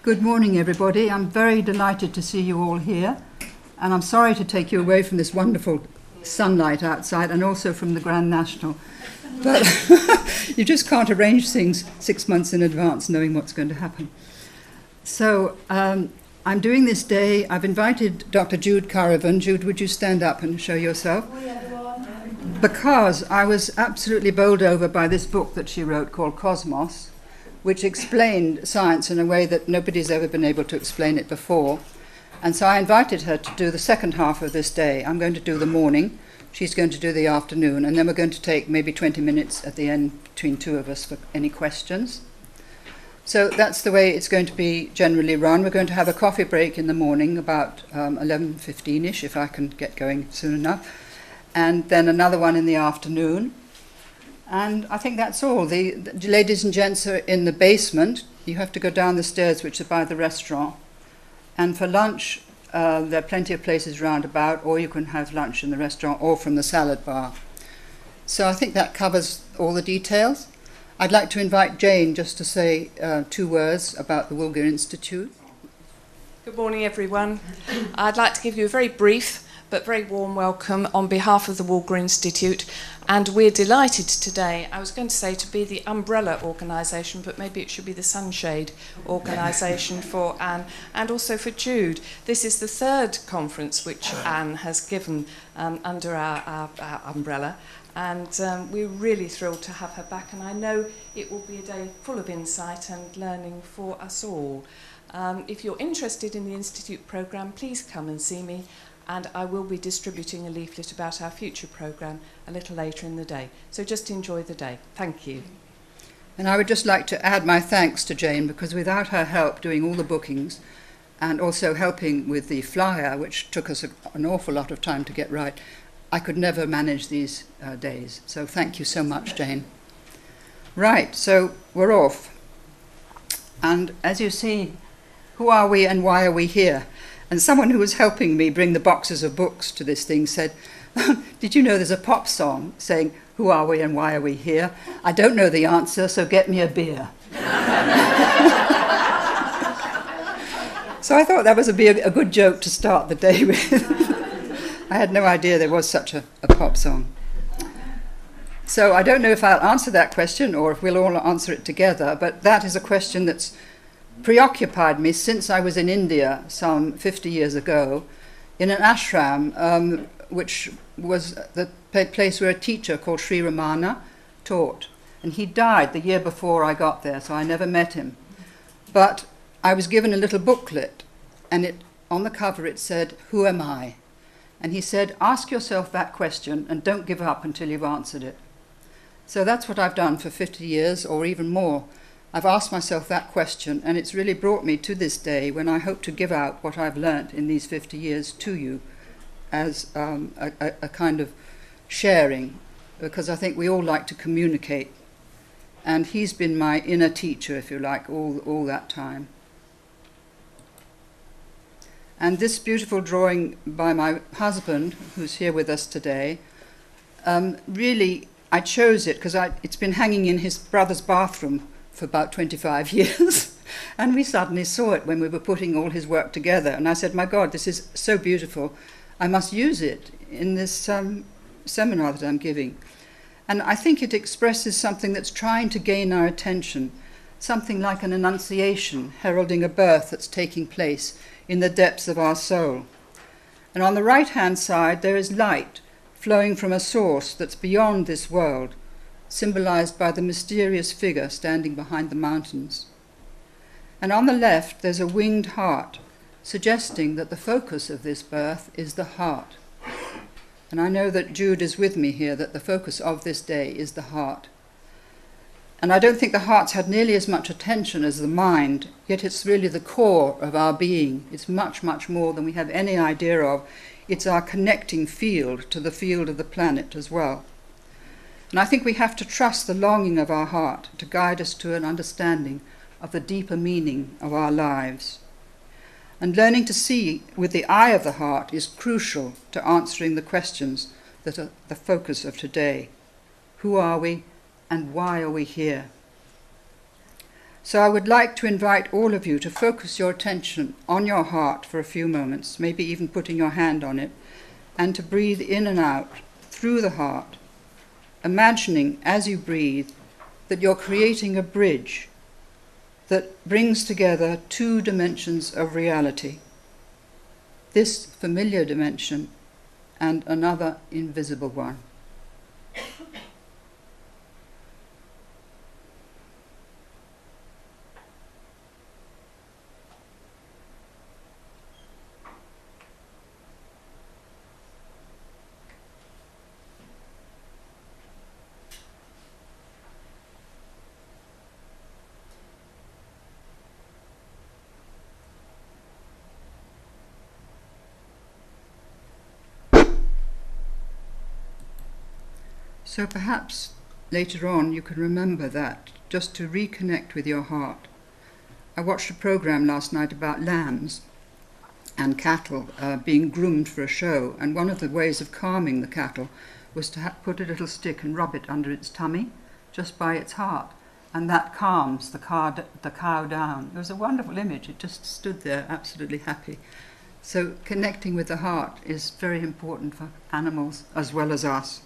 Good morning, everybody. I'm very delighted to see you all here, and I'm sorry to take you away from this wonderful sunlight outside and also from the Grand National. But you just can't arrange things 6 months in advance knowing what's going to happen. So I'm doing this day. I've invited Dr. Jude Caravan. Jude, would you stand up and show yourself? Because I was absolutely bowled over by this book that she wrote called Cosmos, which explained science in a way that nobody's ever been able to explain it before. And so I invited her to do the second half of this day. I'm going to do the morning, she's going to do the afternoon, and then we're going to take maybe 20 minutes at the end between two of us for any questions. So that's the way it's going to be generally run. We're going to have a coffee break in the morning, about 11:15ish, if I can get going soon enough, and then another one in the afternoon. And I think that's all. The ladies and gents are in the basement. You have to go down the stairs, which are by the restaurant. And for lunch, there are plenty of places round about, or you can have lunch in the restaurant or from the salad bar. So I think that covers all the details. I'd like to invite Jane just to say 2 words about the Woolger Institute. Good morning, everyone. I'd like to give you a very brief but very warm welcome on behalf of the Woolger Institute, and we're delighted today, I was going to say, to be the umbrella organisation, but maybe it should be the sunshade organisation for Anne and also for Jude. This is the 3rd conference which Anne has given under our umbrella, and we're really thrilled to have her back, and I know it will be a day full of insight and learning for us all. If you're interested in the Institute programme, please come and see me, and I will be distributing a leaflet about our future programme a little later in the day. So just enjoy the day. Thank you. And I would just like to add my thanks to Jane, because without her help doing all the bookings and also helping with the flyer, which took us an awful lot of time to get right, I could never manage these days. So thank you so much, Jane. Right, so we're off. And as you see, who are we and why are we here? And someone who was helping me bring the boxes of books to this thing said, did you know there's a pop song saying, who are we and why are we here? I don't know the answer, so get me a beer. So I thought that was a good joke to start the day with. I had no idea there was such a pop song. So I don't know if I'll answer that question or if we'll all answer it together, but that is a question that's preoccupied me since I was in India some 50 years ago in an ashram, which was the place where a teacher called Sri Ramana taught. And he died the year before I got there, so I never met him. But I was given a little booklet, and on the cover it said, who am I? And he said, ask yourself that question and don't give up until you've answered it. So that's what I've done for 50 years or even more. I've asked myself that question, and it's really brought me to this day when I hope to give out what I've learnt in these 50 years to you as a kind of sharing, because I think we all like to communicate. And he's been my inner teacher, if you like, all that time. And this beautiful drawing by my husband, who's here with us today, really, I chose it because it's been hanging in his brother's bathroom for about 25 years. And we suddenly saw it when we were putting all his work together. And I said, my God, this is so beautiful. I must use it in this seminar that I'm giving. And I think it expresses something that's trying to gain our attention, something like an annunciation heralding a birth that's taking place in the depths of our soul. And on the right-hand side, there is light flowing from a source that's beyond this world, symbolized by the mysterious figure standing behind the mountains. And on the left, there's a winged heart, suggesting that the focus of this birth is the heart. And I know that Jude is with me here, that the focus of this day is the heart. And I don't think the heart's had nearly as much attention as the mind, yet it's really the core of our being. It's much, much more than we have any idea of. It's our connecting field to the field of the planet as well. And I think we have to trust the longing of our heart to guide us to an understanding of the deeper meaning of our lives. And learning to see with the eye of the heart is crucial to answering the questions that are the focus of today. Who are we and why are we here? So I would like to invite all of you to focus your attention on your heart for a few moments, maybe even putting your hand on it, and to breathe in and out through the heart, imagining as you breathe that you're creating a bridge that brings together two dimensions of reality, this familiar dimension and another invisible one. So perhaps later on you can remember that, just to reconnect with your heart. I watched a program last night about lambs and cattle being groomed for a show, and one of the ways of calming the cattle was to put a little stick and rub it under its tummy, just by its heart, and that calms the cow down. It was a wonderful image. It just stood there absolutely happy. So connecting with the heart is very important for animals as well as us.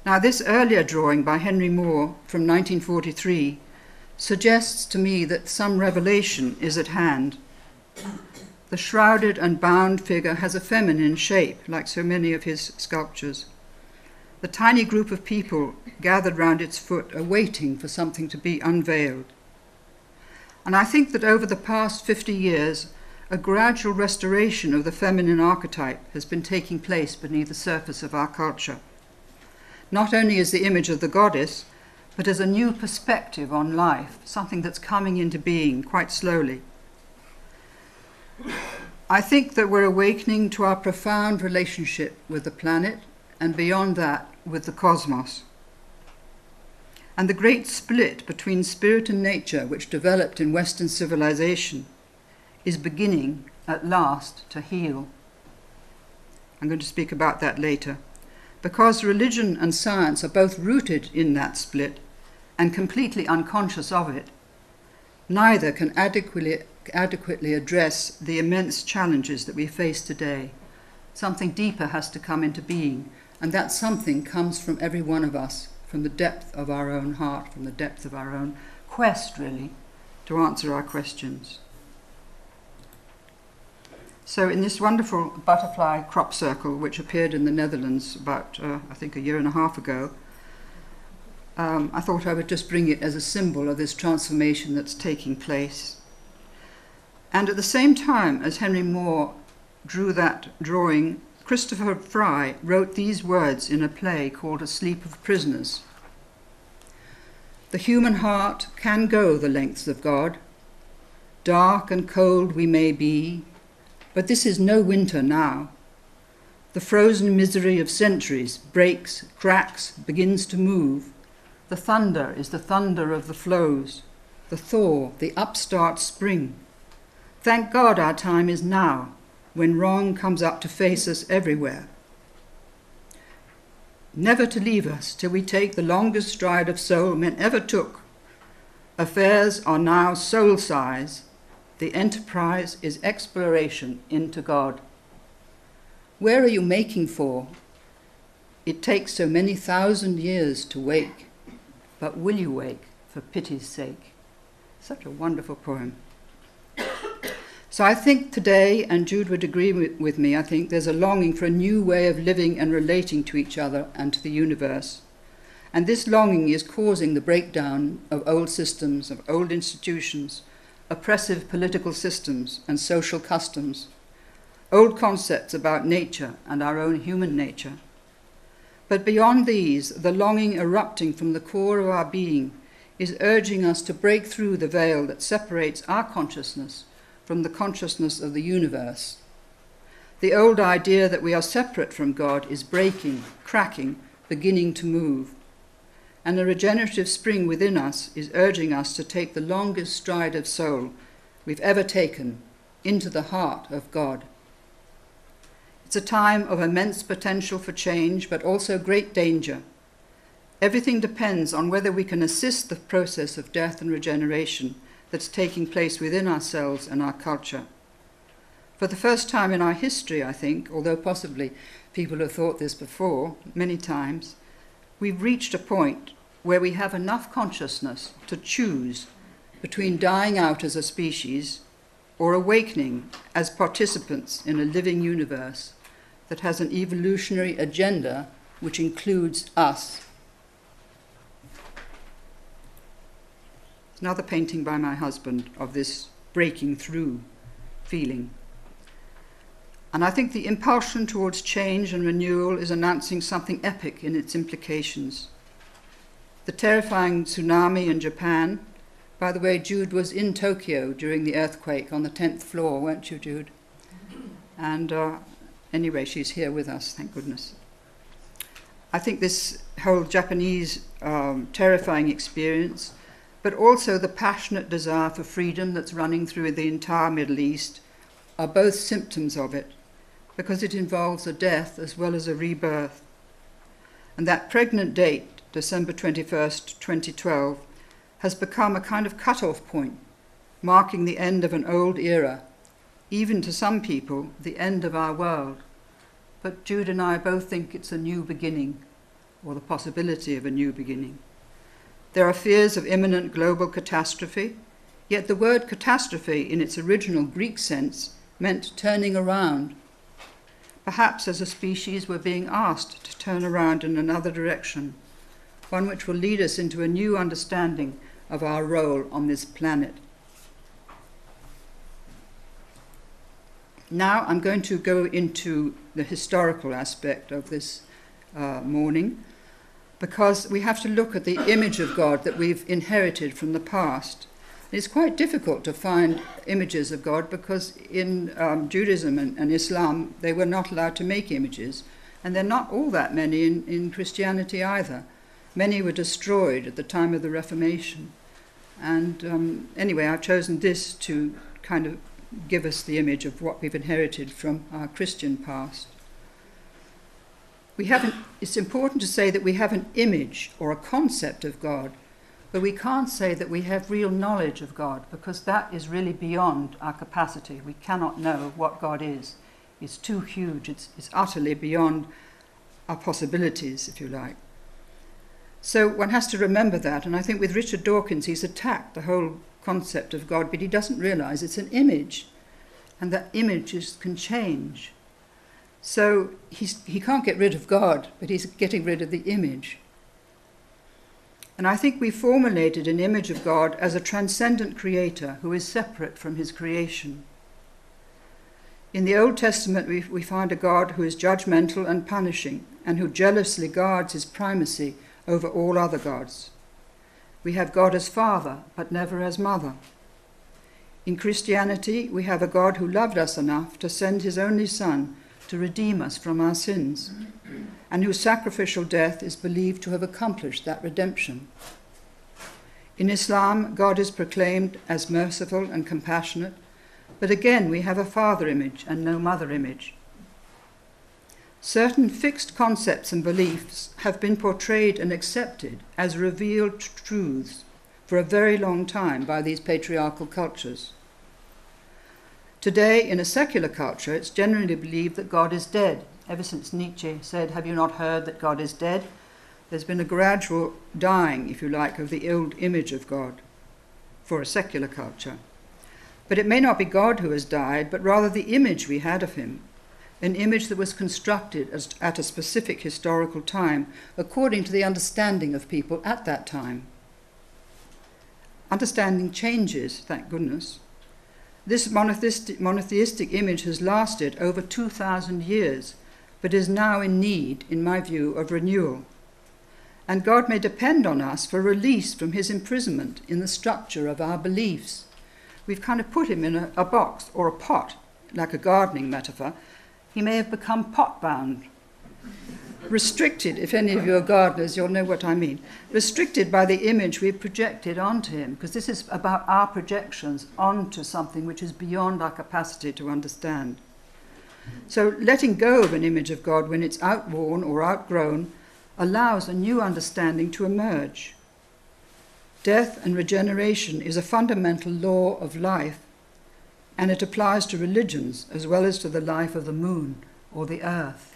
Now, this earlier drawing by Henry Moore from 1943 suggests to me that some revelation is at hand. The shrouded and bound figure has a feminine shape, like so many of his sculptures. The tiny group of people gathered round its foot are waiting for something to be unveiled. And I think that over the past 50 years, a gradual restoration of the feminine archetype has been taking place beneath the surface of our culture. Not only as the image of the goddess, but as a new perspective on life, something that's coming into being quite slowly. I think that we're awakening to our profound relationship with the planet, and beyond that, with the cosmos. And the great split between spirit and nature, which developed in Western civilization, is beginning, at last, to heal. I'm going to speak about that later. Because religion and science are both rooted in that split and completely unconscious of it, neither can adequately address the immense challenges that we face today. Something deeper has to come into being, and that something comes from every one of us, from the depth of our own heart, from the depth of our own quest, really, to answer our questions. So in this wonderful butterfly crop circle, which appeared in the Netherlands about, I think, a year and a half ago, I thought I would just bring it as a symbol of this transformation that's taking place. And at the same time as Henry Moore drew that drawing, Christopher Fry wrote these words in a play called A Sleep of Prisoners. The human heart can go the lengths of God. Dark and cold we may be, but this is no winter now. The frozen misery of centuries breaks, cracks, begins to move. The thunder is the thunder of the flows, the thaw, the upstart spring. Thank God our time is now, when wrong comes up to face us everywhere. Never to leave us till we take the longest stride of soul men ever took. Affairs are now soul size. The enterprise is exploration into God. Where are you making for? It takes so many thousand years to wake, but will you wake for pity's sake? Such a wonderful poem. So I think today, and Jude would agree with me, I think there's a longing for a new way of living and relating to each other and to the universe. And this longing is causing the breakdown of old systems, of old institutions, oppressive political systems and social customs, old concepts about nature and our own human nature. But beyond these, the longing erupting from the core of our being is urging us to break through the veil that separates our consciousness from the consciousness of the universe. The old idea that we are separate from God is breaking, cracking, beginning to move. And the regenerative spring within us is urging us to take the longest stride of soul we've ever taken into the heart of God. It's a time of immense potential for change, but also great danger. Everything depends on whether we can assist the process of death and regeneration that's taking place within ourselves and our culture. For the first time in our history, I think, although possibly people have thought this before many times, we've reached a point where we have enough consciousness to choose between dying out as a species or awakening as participants in a living universe that has an evolutionary agenda which includes us. Another painting by my husband of this breaking through feeling. And I think the impulsion towards change and renewal is announcing something epic in its implications. The terrifying tsunami in Japan. By the way, Jude was in Tokyo during the earthquake on the 10th floor, weren't you, Jude? And anyway, she's here with us, thank goodness. I think this whole Japanese terrifying experience, but also the passionate desire for freedom that's running through the entire Middle East, are both symptoms of it, because it involves a death as well as a rebirth. And that pregnant date, December 21st, 2012, has become a kind of cut-off point, marking the end of an old era, even to some people, the end of our world. But Jude and I both think it's a new beginning, or the possibility of a new beginning. There are fears of imminent global catastrophe, yet the word catastrophe in its original Greek sense meant turning around. Perhaps as a species we're being asked to turn around in another direction, one which will lead us into a new understanding of our role on this planet. Now I'm going to go into the historical aspect of this morning, because we have to look at the image of God that we've inherited from the past. It's quite difficult to find images of God because in Judaism and Islam they were not allowed to make images, and there are not all that many in Christianity either. Many were destroyed at the time of the Reformation. And anyway, I've chosen this to kind of give us the image of what we've inherited from our Christian past. It's important to say that we have an image or a concept of God, but we can't say that we have real knowledge of God, because that is really beyond our capacity. We cannot know what God is. It's too huge. It's utterly beyond our possibilities, if you like. So one has to remember that, and I think with Richard Dawkins he's attacked the whole concept of God, but he doesn't realize it's an image, and that images can change. So he can't get rid of God, but he's getting rid of the image. And I think we formulated an image of God as a transcendent creator who is separate from his creation. In the Old Testament we find a God who is judgmental and punishing, and who jealously guards his primacy over all other gods. We have God as Father, but never as Mother. In Christianity, we have a God who loved us enough to send his only Son to redeem us from our sins, and whose sacrificial death is believed to have accomplished that redemption. In Islam, God is proclaimed as merciful and compassionate, but again we have a father image and no mother image. Certain fixed concepts and beliefs have been portrayed and accepted as revealed truths for a very long time by these patriarchal cultures. Today, in a secular culture, it's generally believed that God is dead. Ever since Nietzsche said, "Have you not heard that God is dead?" There's been a gradual dying, if you like, of the old image of God for a secular culture. But it may not be God who has died, but rather the image we had of him, an image that was constructed at a specific historical time, according to the understanding of people at that time. Understanding changes, thank goodness. This monotheistic image has lasted over 2,000 years, but is now in need, in my view, of renewal. And God may depend on us for release from his imprisonment in the structure of our beliefs. We've kind of put him in a box or a pot, like a gardening metaphor. He may have become pot-bound, restricted, if any of you are gardeners, you'll know what I mean, restricted by the image we've projected onto him, because this is about our projections onto something which is beyond our capacity to understand. So letting go of an image of God when it's outworn or outgrown allows a new understanding to emerge. Death and regeneration is a fundamental law of life, and it applies to religions as well as to the life of the moon or the earth.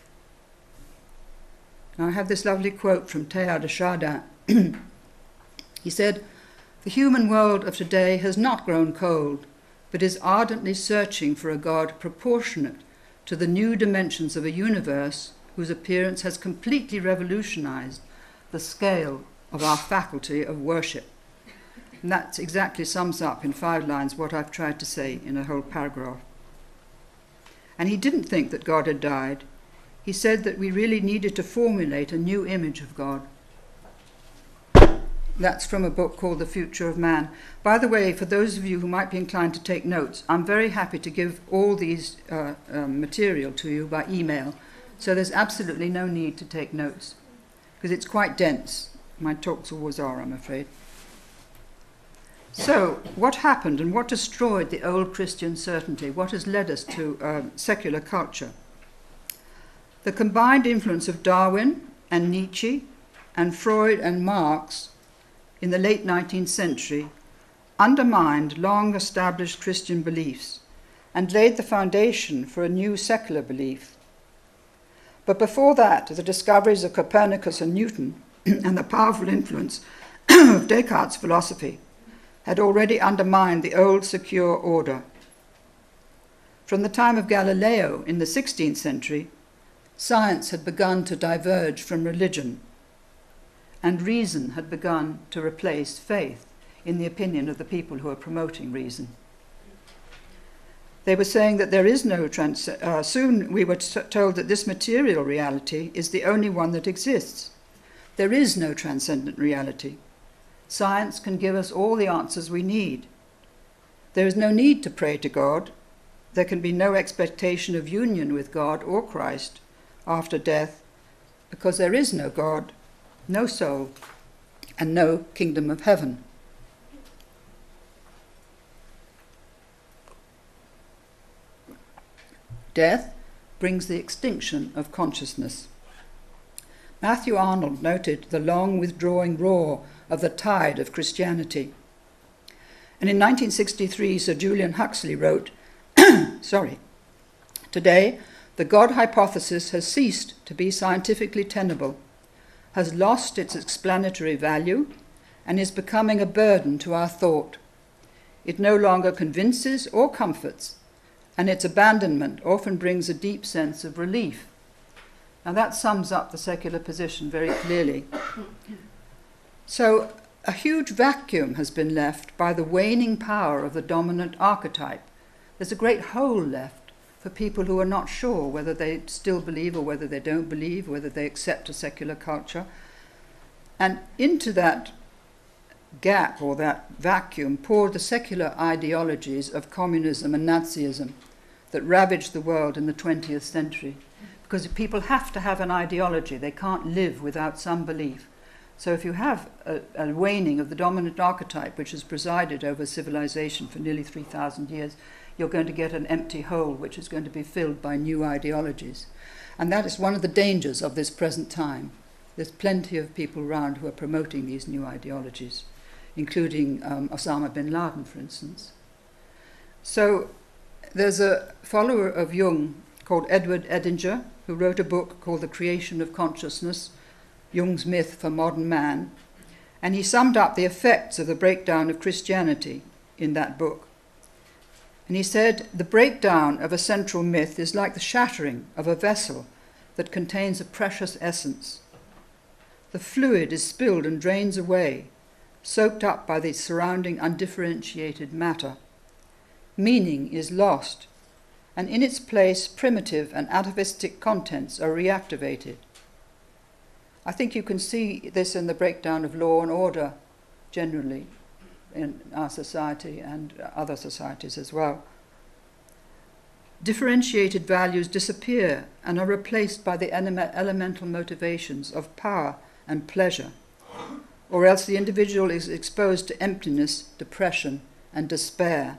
Now I have this lovely quote from Teilhard de Chardin. He said, "The human world of today has not grown cold, but is ardently searching for a God proportionate to the new dimensions of a universe whose appearance has completely revolutionized the scale of our faculty of worship." And that exactly sums up in 5 lines what I've tried to say in a whole paragraph. And he didn't think that God had died. He said that we really needed to formulate a new image of God. That's from a book called The Future of Man. By the way, for those of you who might be inclined to take notes, I'm very happy to give all these material to you by email. So there's absolutely no need to take notes, because it's quite dense. My talks always are, I'm afraid. So, what happened and what destroyed the old Christian certainty? What has led us to secular culture? The combined influence of Darwin and Nietzsche and Freud and Marx in the late 19th century undermined long-established Christian beliefs and laid the foundation for a new secular belief. But before that, the discoveries of Copernicus and Newton and the powerful influence of Descartes' philosophy had already undermined the old secure order. From the time of Galileo in the 16th century, science had begun to diverge from religion, and reason had begun to replace faith, in the opinion of the people who are promoting reason. They were saying that there is no soon we were told that this material reality is the only one that exists. There is no transcendent reality. Science can give us all the answers we need. There is no need to pray to God. There can be no expectation of union with God or Christ after death, because there is no God, no soul, and no kingdom of heaven. Death brings the extinction of consciousness. Matthew Arnold noted the long withdrawing roar of the tide of Christianity. And in 1963, Sir Julian Huxley wrote, "Today, the God hypothesis has ceased to be scientifically tenable, has lost its explanatory value, and is becoming a burden to our thought. It no longer convinces or comforts, and its abandonment often brings a deep sense of relief." Now that sums up the secular position very clearly. So a huge vacuum has been left by the waning power of the dominant archetype. There's a great hole left for people who are not sure whether they still believe or whether they don't believe, whether they accept a secular culture. And into that gap or that vacuum poured the secular ideologies of communism and Nazism that ravaged the world in the 20th century. Because people have to have an ideology. They can't live without some belief. So if you have a waning of the dominant archetype, which has presided over civilization for nearly 3,000 years, you're going to get an empty hole, which is going to be filled by new ideologies. And that is one of the dangers of this present time. There's plenty of people around who are promoting these new ideologies, including Osama bin Laden, for instance. So there's a follower of Jung called Edward Edinger, who wrote a book called The Creation of Consciousness, Jung's Myth for Modern Man, and he summed up the effects of the breakdown of Christianity in that book. And he said, "The breakdown of a central myth is like the shattering of a vessel that contains a precious essence. The fluid is spilled and drains away, soaked up by the surrounding undifferentiated matter. Meaning is lost, and in its place primitive and atavistic contents are reactivated." I think you can see this in the breakdown of law and order generally in our society and other societies as well. Differentiated values disappear and are replaced by the elemental motivations of power and pleasure, or else the individual is exposed to emptiness, depression, and despair.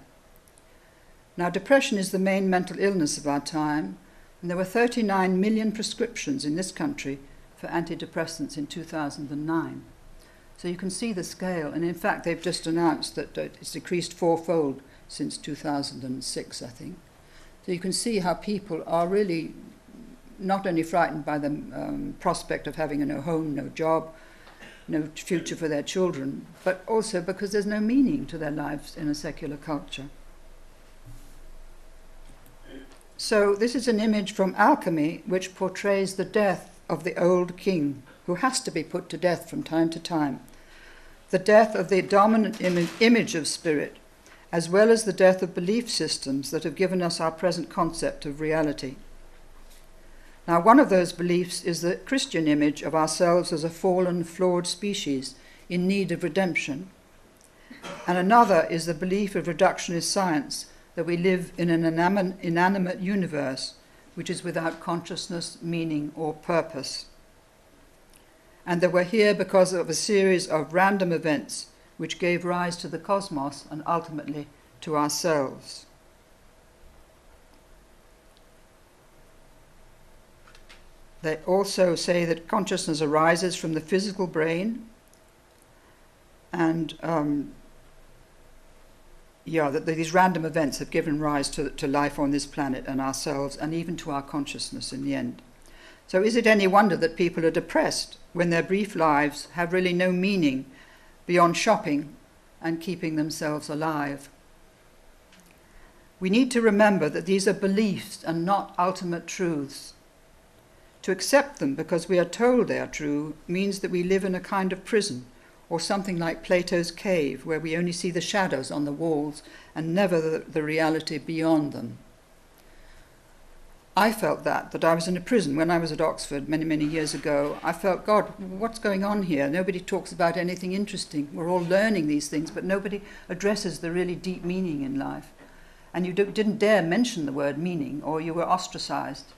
Now, depression is the main mental illness of our time, and there were 39 million prescriptions in this country for antidepressants in 2009. So you can see the scale, and in fact they've just announced that it's decreased fourfold since 2006, I think. So you can see how people are really not only frightened by the prospect of having no home, no job, no future for their children, but also because there's no meaning to their lives in a secular culture. So this is an image from alchemy which portrays the death of the old king, who has to be put to death from time to time. The death of the dominant image of spirit, as well as the death of belief systems that have given us our present concept of reality. Now, one of those beliefs is the Christian image of ourselves as a fallen, flawed species in need of redemption. And another is the belief of reductionist science that we live in an inanimate universe which is without consciousness, meaning, or purpose. And that we're here because of a series of random events which gave rise to the cosmos and ultimately to ourselves. They also say that consciousness arises from the physical brain, and that these random events have given rise to life on this planet and ourselves, and even to our consciousness in the end. So is it any wonder that people are depressed when their brief lives have really no meaning beyond shopping and keeping themselves alive? We need to remember that these are beliefs and not ultimate truths. To accept them because we are told they are true means that we live in a kind of prison, or something like Plato's cave, where we only see the shadows on the walls and never the reality beyond them. I felt that I was in a prison when I was at Oxford many, many years ago. I felt, God, what's going on here? Nobody talks about anything interesting. We're all learning these things, but nobody addresses the really deep meaning in life. And you didn't dare mention the word meaning, or you were ostracized.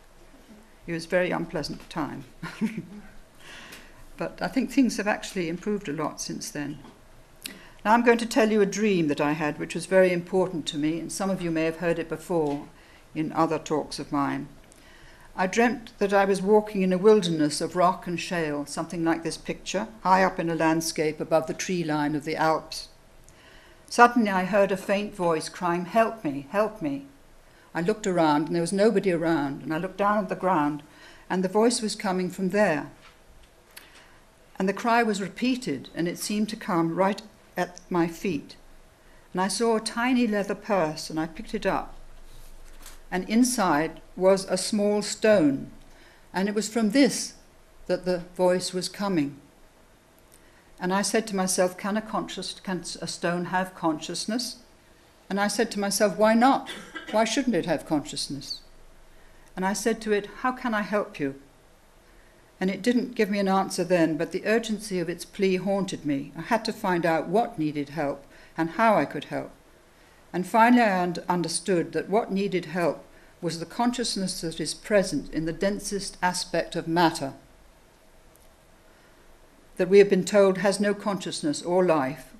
It was a very unpleasant time. But I think things have actually improved a lot since then. Now I'm going to tell you a dream that I had, which was very important to me, and some of you may have heard it before in other talks of mine. I dreamt that I was walking in a wilderness of rock and shale, something like this picture, high up in a landscape above the tree line of the Alps. Suddenly I heard a faint voice crying, "Help me, help me." I looked around and there was nobody around, and I looked down at the ground and the voice was coming from there. And the cry was repeated, and it seemed to come right at my feet. And I saw a tiny leather purse, and I picked it up. And inside was a small stone, and it was from this that the voice was coming. And I said to myself, can a stone have consciousness? And I said to myself, why not? Why shouldn't it have consciousness? And I said to it, how can I help you? And it didn't give me an answer then, but the urgency of its plea haunted me. I had to find out what needed help and how I could help. And finally I understood that what needed help was the consciousness that is present in the densest aspect of matter, that we have been told has no consciousness or life,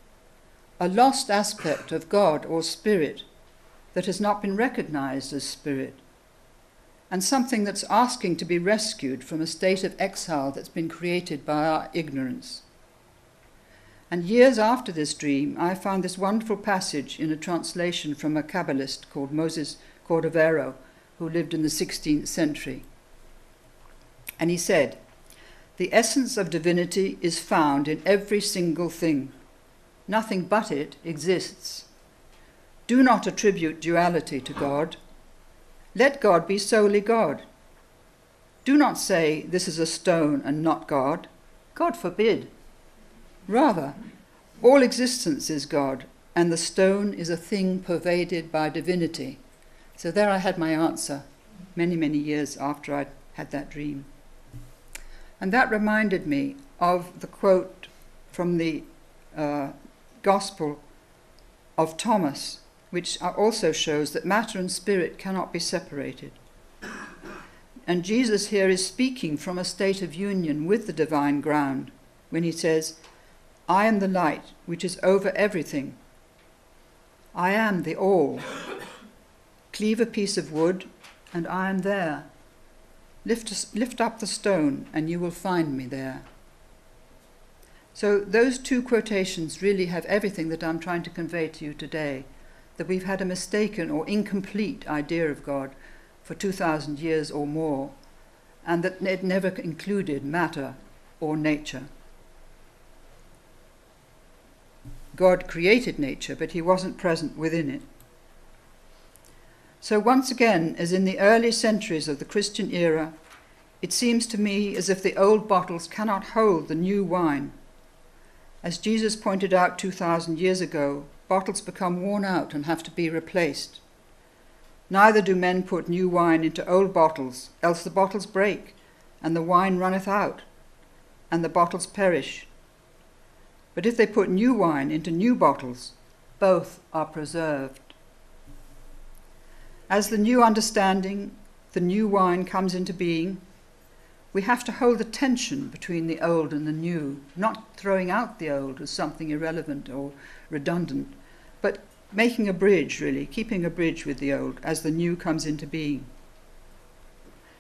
a lost aspect of God or spirit that has not been recognized as spirit, and something that's asking to be rescued from a state of exile that's been created by our ignorance. And years after this dream, I found this wonderful passage in a translation from a Kabbalist called Moses Cordovero, who lived in the 16th century. And he said, "The essence of divinity is found in every single thing. Nothing but it exists. Do not attribute duality to God. Let God be solely God. Do not say this is a stone and not God. God forbid. Rather, all existence is God, and the stone is a thing pervaded by divinity." So there I had my answer many, many years after I'd had that dream. And that reminded me of the quote from the Gospel of Thomas, which also shows that matter and spirit cannot be separated. And Jesus here is speaking from a state of union with the divine ground when he says, "I am the light which is over everything. I am the all. Cleave a piece of wood, and I am there. Lift up the stone and you will find me there. So those two quotations really have everything that I'm trying to convey to you today, that we've had a mistaken or incomplete idea of God for 2,000 years or more, and that it never included matter or nature. God created nature, but he wasn't present within it. So once again, as in the early centuries of the Christian era, it seems to me as if the old bottles cannot hold the new wine. As Jesus pointed out 2,000 years ago, bottles become worn out and have to be replaced. Neither do men put new wine into old bottles, else the bottles break, and the wine runneth out, and the bottles perish. But if they put new wine into new bottles, both are preserved. As the new understanding, the new wine comes into being, we have to hold the tension between the old and the new, not throwing out the old as something irrelevant or redundant, but making a bridge, really, keeping a bridge with the old as the new comes into being.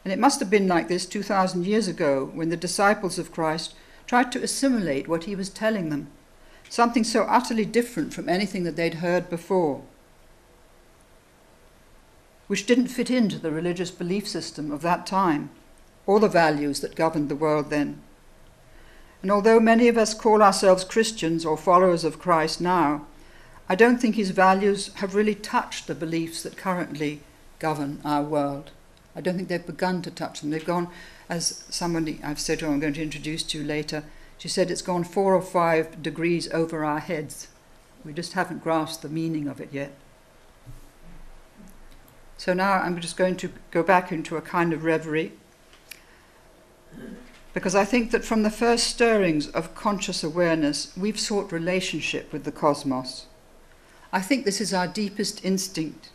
And it must have been like this 2,000 years ago when the disciples of Christ tried to assimilate what he was telling them, something so utterly different from anything that they'd heard before, which didn't fit into the religious belief system of that time, or the values that governed the world then. And although many of us call ourselves Christians or followers of Christ now, I don't think his values have really touched the beliefs that currently govern our world. I don't think they've begun to touch them. They've gone, as somebody I've said who I'm going to introduce to you later, she said it's gone 4 or 5 degrees over our heads. We just haven't grasped the meaning of it yet. So now I'm just going to go back into a kind of reverie, because I think that from the first stirrings of conscious awareness, we've sought relationship with the cosmos. I think this is our deepest instinct.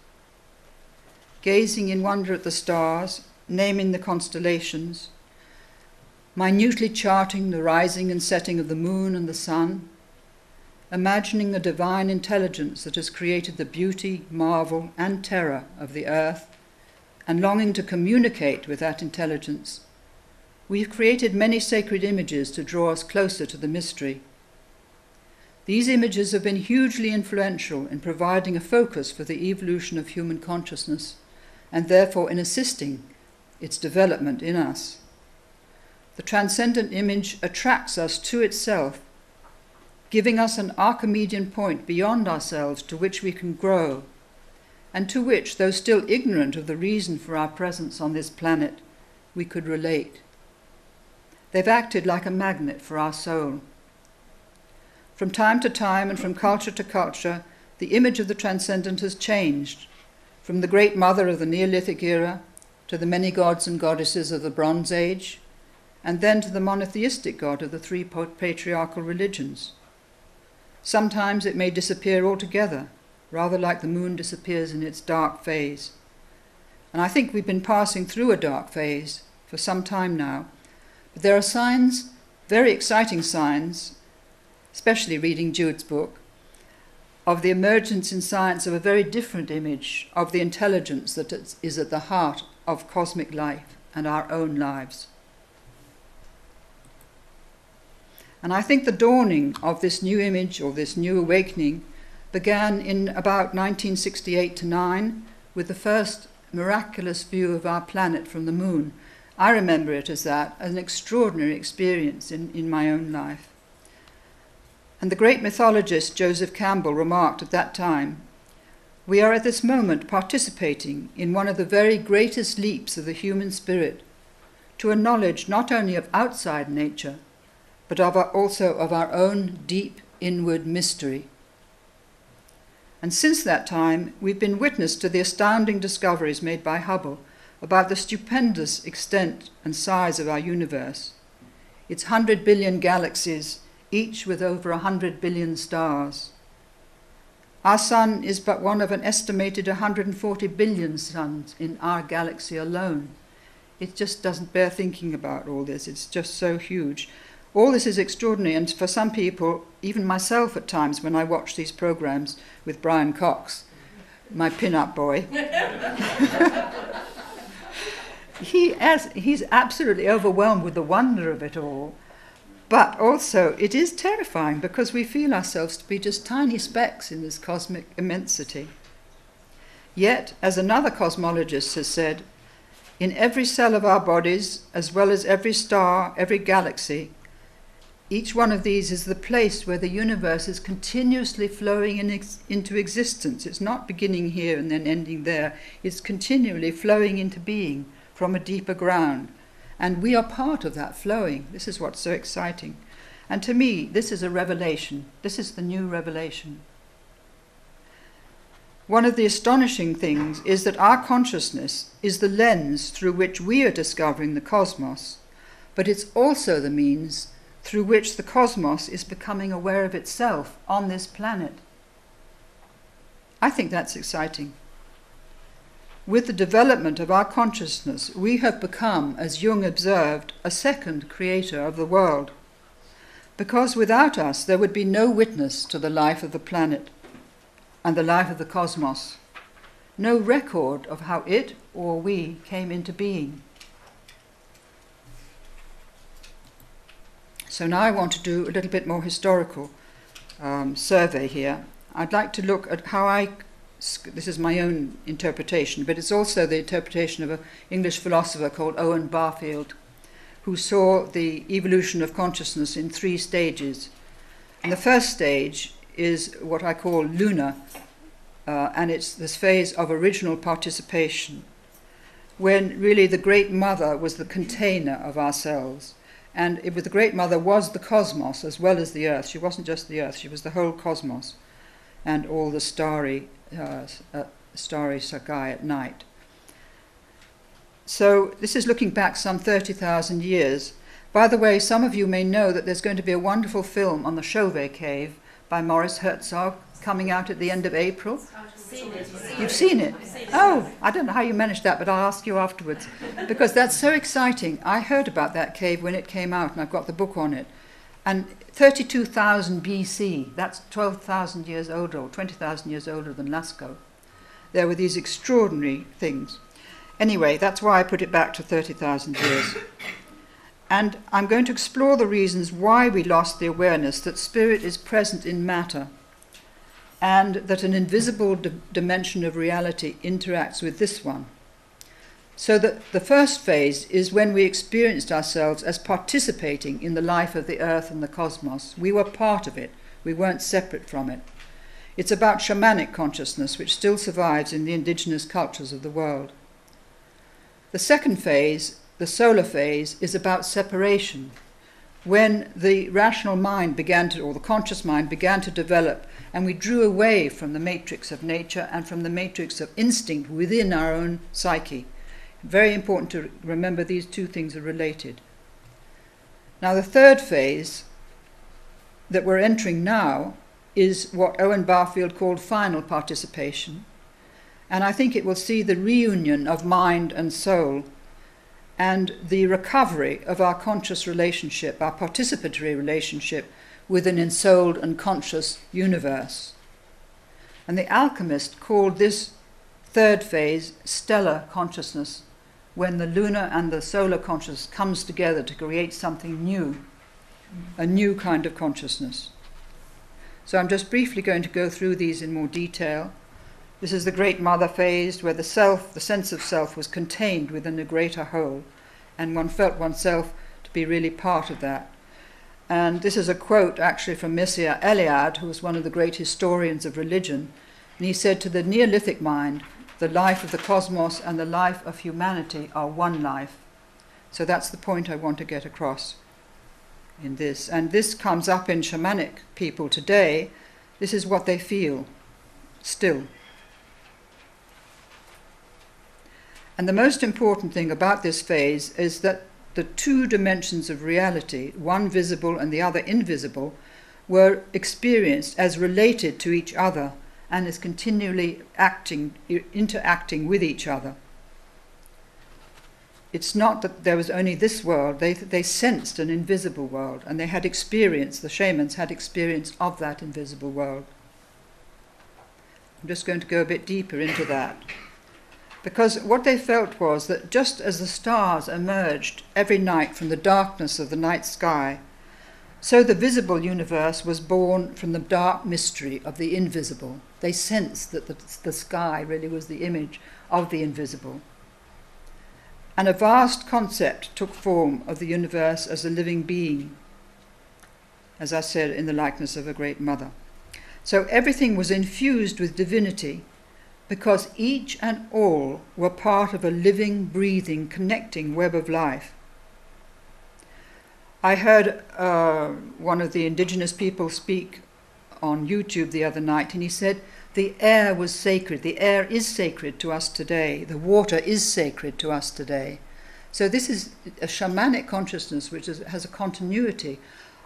Gazing in wonder at the stars, naming the constellations, minutely charting the rising and setting of the moon and the sun, imagining the divine intelligence that has created the beauty, marvel, and terror of the earth, and longing to communicate with that intelligence, we have created many sacred images to draw us closer to the mystery. These images have been hugely influential in providing a focus for the evolution of human consciousness, and therefore in assisting its development in us. The transcendent image attracts us to itself, giving us an Archimedean point beyond ourselves to which we can grow, and to which, though still ignorant of the reason for our presence on this planet, we could relate. They've acted like a magnet for our soul. From time to time and from culture to culture, the image of the transcendent has changed, from the great mother of the Neolithic era to the many gods and goddesses of the Bronze Age, and then to the monotheistic God of the 3 patriarchal religions. Sometimes it may disappear altogether, rather like the moon disappears in its dark phase. And I think we've been passing through a dark phase for some time now, but there are signs, very exciting signs, especially reading Jude's book, of the emergence in science of a very different image of the intelligence that is at the heart of cosmic life and our own lives. And I think the dawning of this new image, or this new awakening, began in about 1968 to 9 with the first miraculous view of our planet from the moon. I remember it as that, as an extraordinary experience in my own life. And the great mythologist Joseph Campbell remarked at that time, "We are at this moment participating in one of the very greatest leaps of the human spirit to a knowledge not only of outside nature, but also of our own deep inward mystery." And since that time, we've been witness to the astounding discoveries made by Hubble about the stupendous extent and size of our universe, its 100 billion galaxies, each with over 100 billion stars. Our sun is but one of an estimated 140 billion suns in our galaxy alone. It just doesn't bear thinking about all this. It's just so huge. All this is extraordinary, and for some people, even myself at times when I watch these programs with Brian Cox, my pin-up boy, he's absolutely overwhelmed with the wonder of it all. But also, it is terrifying because we feel ourselves to be just tiny specks in this cosmic immensity. Yet, as another cosmologist has said, in every cell of our bodies, as well as every star, every galaxy, each one of these is the place where the universe is continuously flowing into existence. It's not beginning here and then ending there. It's continually flowing into being from a deeper ground. And we are part of that flowing. This is what's so exciting. And to me, this is a revelation. This is the new revelation. One of the astonishing things is that our consciousness is the lens through which we are discovering the cosmos, but it's also the means through which the cosmos is becoming aware of itself on this planet. I think that's exciting. With the development of our consciousness, we have become, as Jung observed, a second creator of the world, because without us there would be no witness to the life of the planet and the life of the cosmos, no record of how it or we came into being. So now I want to do a little bit more historical survey here. I'd like to look at how this is my own interpretation, but it's also the interpretation of an English philosopher called Owen Barfield, who saw the evolution of consciousness in 3 stages. And the first stage is what I call lunar, and it's this phase of original participation, when really the Great Mother was the container of ourselves. And the Great Mother was the cosmos as well as the Earth. She wasn't just the Earth, she was the whole cosmos and all the starry sky at night. So this is looking back some 30,000 years. By the way, some of you may know that there's going to be a wonderful film on the Chauvet Cave by Maurice Herzog coming out at the end of April. You've seen it? Oh, I don't know how you managed that, but I'll ask you afterwards, because that's so exciting. I heard about that cave when it came out, and I've got the book on it. And 32,000 BC, that's 12,000 years older, or 20,000 years older than Lascaux. There were these extraordinary things. Anyway, that's why I put it back to 30,000 years. And I'm going to explore the reasons why we lost the awareness that spirit is present in matter, and that an invisible dimension of reality interacts with this one. So that the first phase is when we experienced ourselves as participating in the life of the earth and the cosmos. We were part of it. We weren't separate from it. It's about shamanic consciousness, which still survives in the indigenous cultures of the world. The second phase, the solar phase, is about separation, when the rational mind or the conscious mind began to develop, and we drew away from the matrix of nature and from the matrix of instinct within our own psyche. Very important to remember these two things are related. Now, the third phase that we're entering now is what Owen Barfield called final participation. And I think it will see the reunion of mind and soul and the recovery of our conscious relationship, our participatory relationship with an ensouled and conscious universe. And the alchemist called this third phase stellar consciousness, when the lunar and the solar consciousness comes together to create something new, a new kind of consciousness. So I'm just briefly going to go through these in more detail. This is the Great Mother phase, where the self, the sense of self, was contained within a greater whole, and one felt oneself to be really part of that. And this is a quote actually from Mircea Eliade, who was one of the great historians of religion, and he said, "To the Neolithic mind, the life of the cosmos and the life of humanity are one life." So that's the point I want to get across in this. And this comes up in shamanic people today. This is what they feel still. And the most important thing about this phase is that the two dimensions of reality, one visible and the other invisible, were experienced as related to each other and as continually interacting with each other. It's not that there was only this world. They sensed an invisible world, and they had experience, the shamans had experience of that invisible world. I'm just going to go a bit deeper into that. Because what they felt was that just as the stars emerged every night from the darkness of the night sky, so the visible universe was born from the dark mystery of the invisible. They sensed that the sky really was the image of the invisible. And a vast concept took form of the universe as a living being, as I said, in the likeness of a great mother. So everything was infused with divinity, because each and all were part of a living, breathing, connecting web of life. I heard one of the indigenous people speak on YouTube the other night, and he said, the air was sacred. The air is sacred to us today. The water is sacred to us today. So this is a shamanic consciousness which has a continuity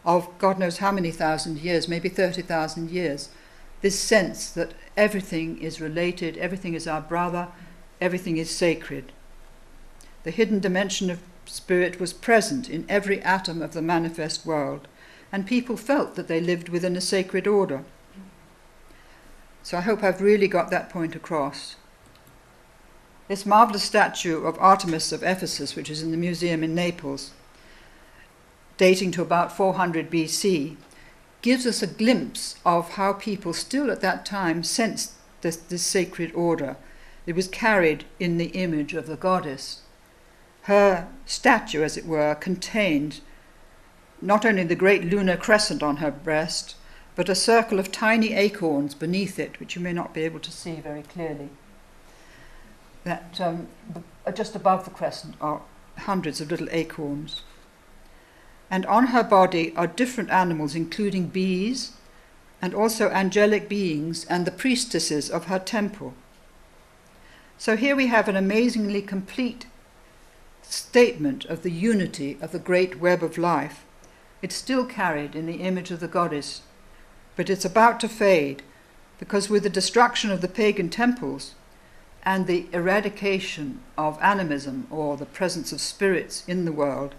of God knows how many thousand years, maybe 30,000 years. This sense that everything is related, everything is our brother, everything is sacred. The hidden dimension of spirit was present in every atom of the manifest world, and people felt that they lived within a sacred order. So I hope I've really got that point across. This marvelous statue of Artemis of Ephesus, which is in the museum in Naples, dating to about 400 BC, gives us a glimpse of how people still at that time sensed this sacred order. It was carried in the image of the goddess. Her statue, as it were, contained not only the great lunar crescent on her breast, but a circle of tiny acorns beneath it, which you may not be able to see very clearly. That just above the crescent are hundreds of little acorns. And on her body are different animals, including bees, and also angelic beings and the priestesses of her temple. So here we have an amazingly complete statement of the unity of the great web of life. It's still carried in the image of the goddess, but it's about to fade, because with the destruction of the pagan temples and the eradication of animism, or the presence of spirits in the world,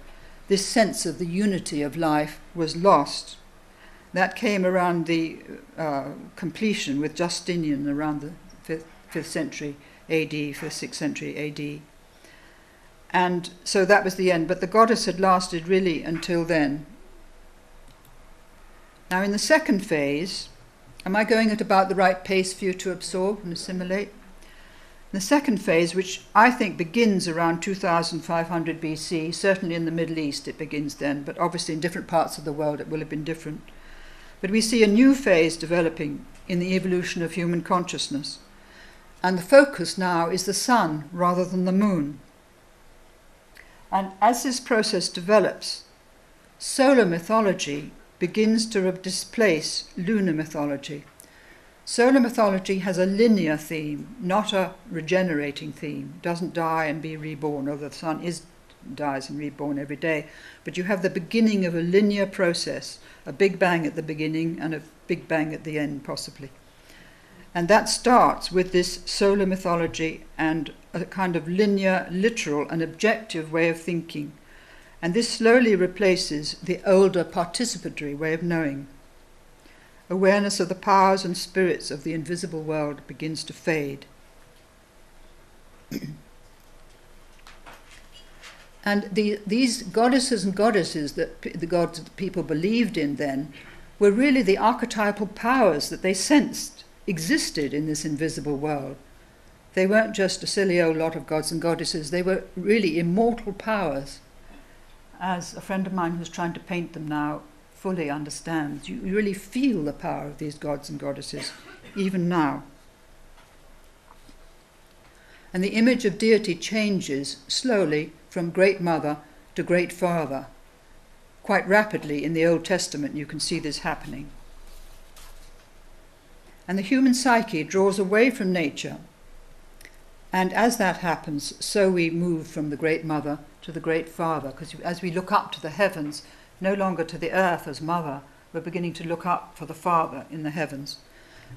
this sense of the unity of life was lost. That came around the completion with Justinian around the 5th century AD, 5th, 6th century AD. And so that was the end, but the goddess had lasted really until then. Now in the second phase, am I going at about the right pace for you to absorb and assimilate? The second phase, which I think begins around 2500 BC, certainly in the Middle East it begins then, but obviously in different parts of the world it will have been different. But we see a new phase developing in the evolution of human consciousness. And the focus now is the sun rather than the moon. And as this process develops, solar mythology begins to displace lunar mythology. Solar mythology has a linear theme, not a regenerating theme. It doesn't die and be reborn, although the sun dies and reborn every day. But you have the beginning of a linear process, a big bang at the beginning and a big bang at the end, possibly. And that starts with this solar mythology and a kind of linear, literal and objective way of thinking. And this slowly replaces the older participatory way of knowing. Awareness of the powers and spirits of the invisible world begins to fade. And these goddesses and goddesses, the gods that people believed in then, were really the archetypal powers that they sensed existed in this invisible world. They weren't just a silly old lot of gods and goddesses, they were really immortal powers. As a friend of mine who's trying to paint them now fully understands, you really feel the power of these gods and goddesses, even now. And the image of deity changes slowly from Great Mother to Great Father. Quite rapidly in the Old Testament you can see this happening. And the human psyche draws away from nature. And as that happens, so we move from the Great Mother to the Great Father, because as we look up to the heavens, no longer to the earth as mother, we're beginning to look up for the Father in the heavens.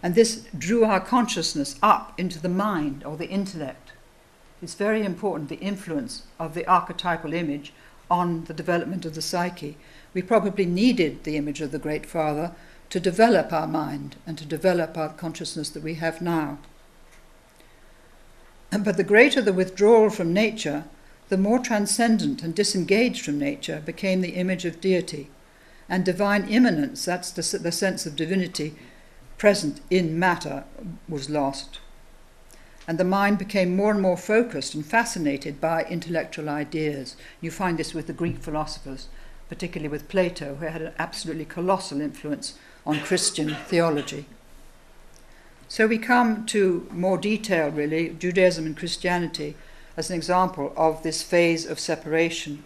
And this drew our consciousness up into the mind or the intellect. It's very important, the influence of the archetypal image on the development of the psyche. We probably needed the image of the Great Father to develop our mind and to develop our consciousness that we have now. But the greater the withdrawal from nature, the more transcendent and disengaged from nature became the image of deity. And divine immanence, that's the sense of divinity present in matter, was lost. And the mind became more and more focused and fascinated by intellectual ideas. You find this with the Greek philosophers, particularly with Plato, who had an absolutely colossal influence on Christian theology. So we come to more detail, really, Judaism and Christianity as an example of this phase of separation,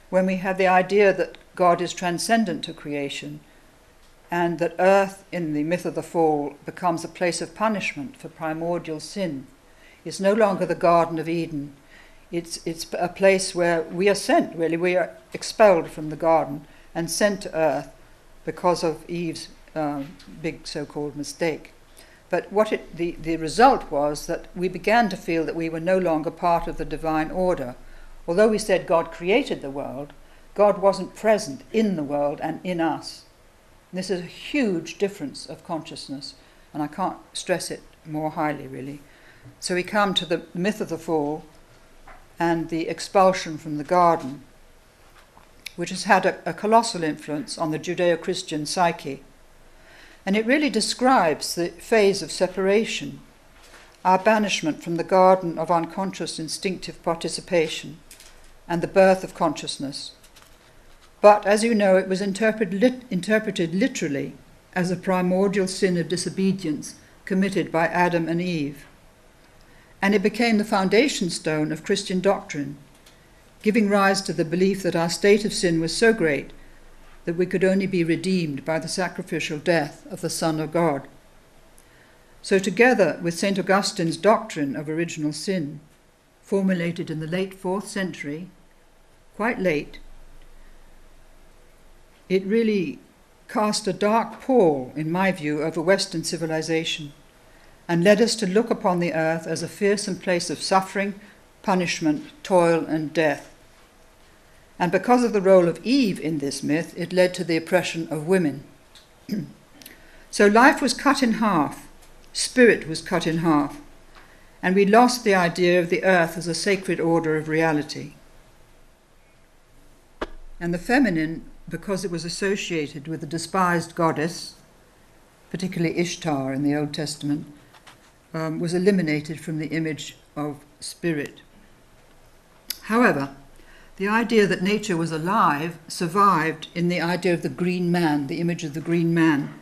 when we have the idea that God is transcendent to creation and that earth, in the myth of the fall, becomes a place of punishment for primordial sin. It's no longer the Garden of Eden. It's a place where we are sent, really. We are expelled from the garden and sent to earth because of Eve's big so-called mistake. But the result was that we began to feel that we were no longer part of the divine order. Although we said God created the world, God wasn't present in the world and in us. And this is a huge difference of consciousness, and I can't stress it more highly, really. So we come to the myth of the fall and the expulsion from the garden, which has had a colossal influence on the Judeo-Christian psyche. And it really describes the phase of separation, our banishment from the garden of unconscious instinctive participation, and the birth of consciousness. But, as you know, it was interpreted literally as a primordial sin of disobedience committed by Adam and Eve. And it became the foundation stone of Christian doctrine, giving rise to the belief that our state of sin was so great that we could only be redeemed by the sacrificial death of the Son of God. So together with St. Augustine's doctrine of original sin, formulated in the late 4th century, quite late, it really cast a dark pall, in my view, over Western civilization and led us to look upon the earth as a fearsome place of suffering, punishment, toil, and death. And because of the role of Eve in this myth, it led to the oppression of women. So life was cut in half, spirit was cut in half, and we lost the idea of the earth as a sacred order of reality. And the feminine, because it was associated with the despised goddess, particularly Ishtar in the Old Testament, was eliminated from the image of spirit. However, the idea that nature was alive survived in the idea of the green man, the image of the green man,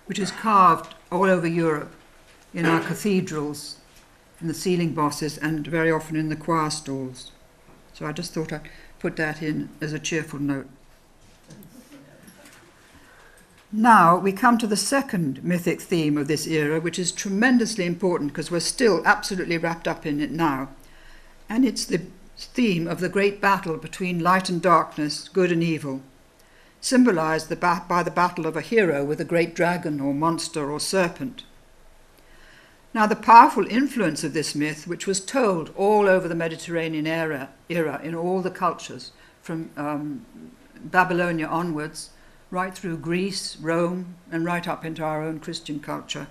which is carved all over Europe in our cathedrals, in the ceiling bosses, and very often in the choir stalls. So I just thought I'd put that in as a cheerful note. Now we come to the second mythic theme of this era, which is tremendously important because we're still absolutely wrapped up in it now. And it's the theme of the great battle between light and darkness, good and evil, symbolized by the battle of a hero with a great dragon or monster or serpent. Now the powerful influence of this myth, which was told all over the Mediterranean era in all the cultures, from Babylonia onwards, right through Greece, Rome, and right up into our own Christian culture,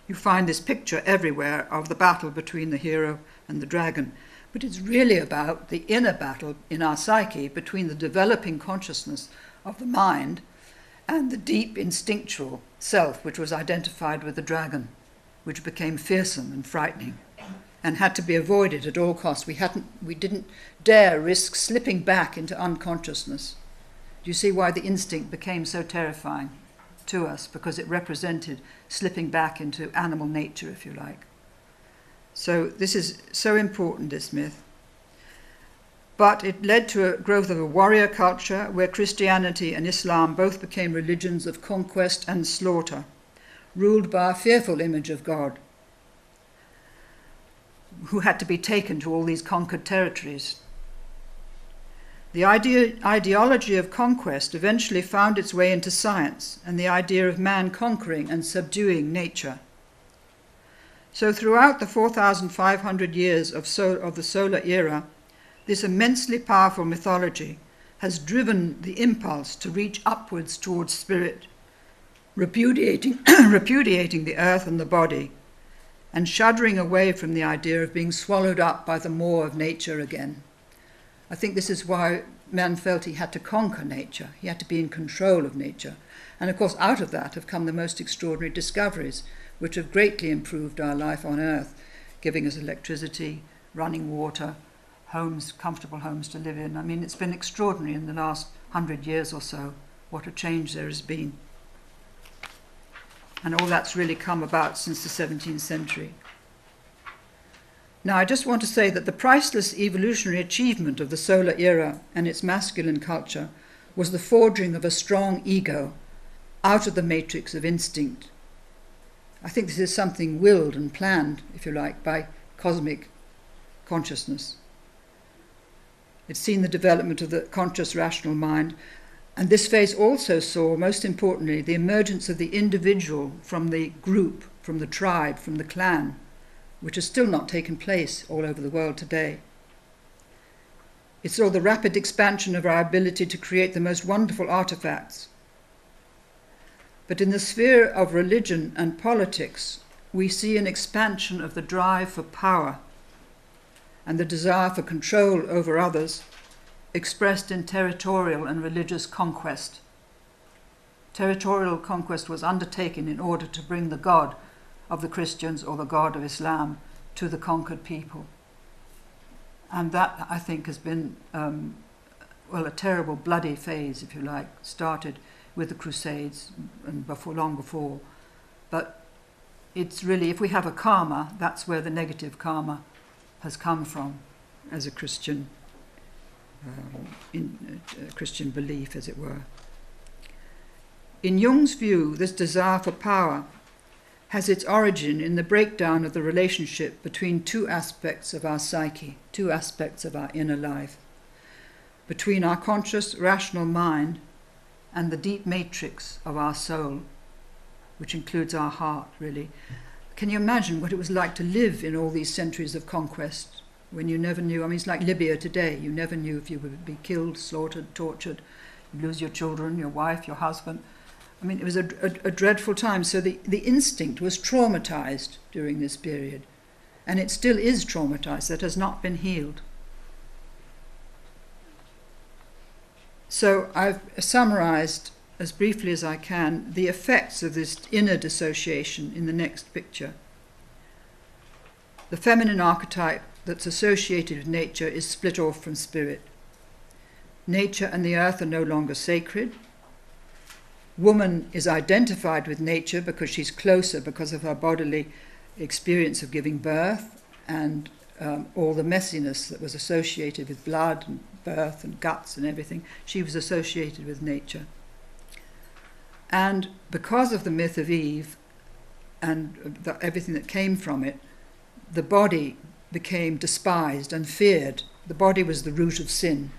you find this picture everywhere of the battle between the hero and the dragon. But it's really about the inner battle in our psyche between the developing consciousness of the mind and the deep instinctual self, which was identified with the dragon, which became fearsome and frightening and had to be avoided at all costs. We didn't dare risk slipping back into unconsciousness. Do you see why the instinct became so terrifying to us? Because it represented slipping back into animal nature, if you like. So this is so important, this myth. But it led to a growth of a warrior culture where Christianity and Islam both became religions of conquest and slaughter, ruled by a fearful image of God, who had to be taken to all these conquered territories. The ideology of conquest eventually found its way into science and the idea of man conquering and subduing nature. So throughout the 4,500 years of the solar era, this immensely powerful mythology has driven the impulse to reach upwards towards spirit, repudiating the earth and the body, and shuddering away from the idea of being swallowed up by the maw of nature again. I think this is why man felt he had to conquer nature. He had to be in control of nature. And of course, out of that have come the most extraordinary discoveries, which have greatly improved our life on Earth, giving us electricity, running water, homes, comfortable homes to live in. I mean, it's been extraordinary in the last 100 years or so, what a change there has been. And all that's really come about since the 17th century. Now, I just want to say that the priceless evolutionary achievement of the solar era and its masculine culture was the forging of a strong ego out of the matrix of instinct. I think this is something willed and planned, if you like, by cosmic consciousness. It's seen the development of the conscious rational mind, and this phase also saw, most importantly, the emergence of the individual from the group, from the tribe, from the clan, which has still not taken place all over the world today. It saw the rapid expansion of our ability to create the most wonderful artifacts. But in the sphere of religion and politics, we see an expansion of the drive for power and the desire for control over others, expressed in territorial and religious conquest. Territorial conquest was undertaken in order to bring the God of the Christians or the God of Islam to the conquered people. And that, I think, has been, a terrible bloody phase, if you like, started with the Crusades and long before. But it's really, if we have a karma, that's where the negative karma has come from as a Christian, Christian belief, as it were. In Jung's view, this desire for power has its origin in the breakdown of the relationship between two aspects of our psyche, two aspects of our inner life, between our conscious, rational mind and the deep matrix of our soul, which includes our heart, really. Can you imagine what it was like to live in all these centuries of conquest when you never knew? I mean, it's like Libya today. You never knew if you would be killed, slaughtered, tortured, you lose your children, your wife, your husband. I mean, it was a dreadful time. So the instinct was traumatized during this period. And it still is traumatized. That has not been healed. So I've summarized, as briefly as I can, the effects of this inner dissociation in the next picture. The feminine archetype that's associated with nature is split off from spirit. Nature and the earth are no longer sacred. Woman is identified with nature because she's closer because of her bodily experience of giving birth and all the messiness that was associated with blood and birth and guts and everything. She was associated with nature. And because of the myth of Eve and everything that came from it, the body became despised and feared. The body was the root of sin.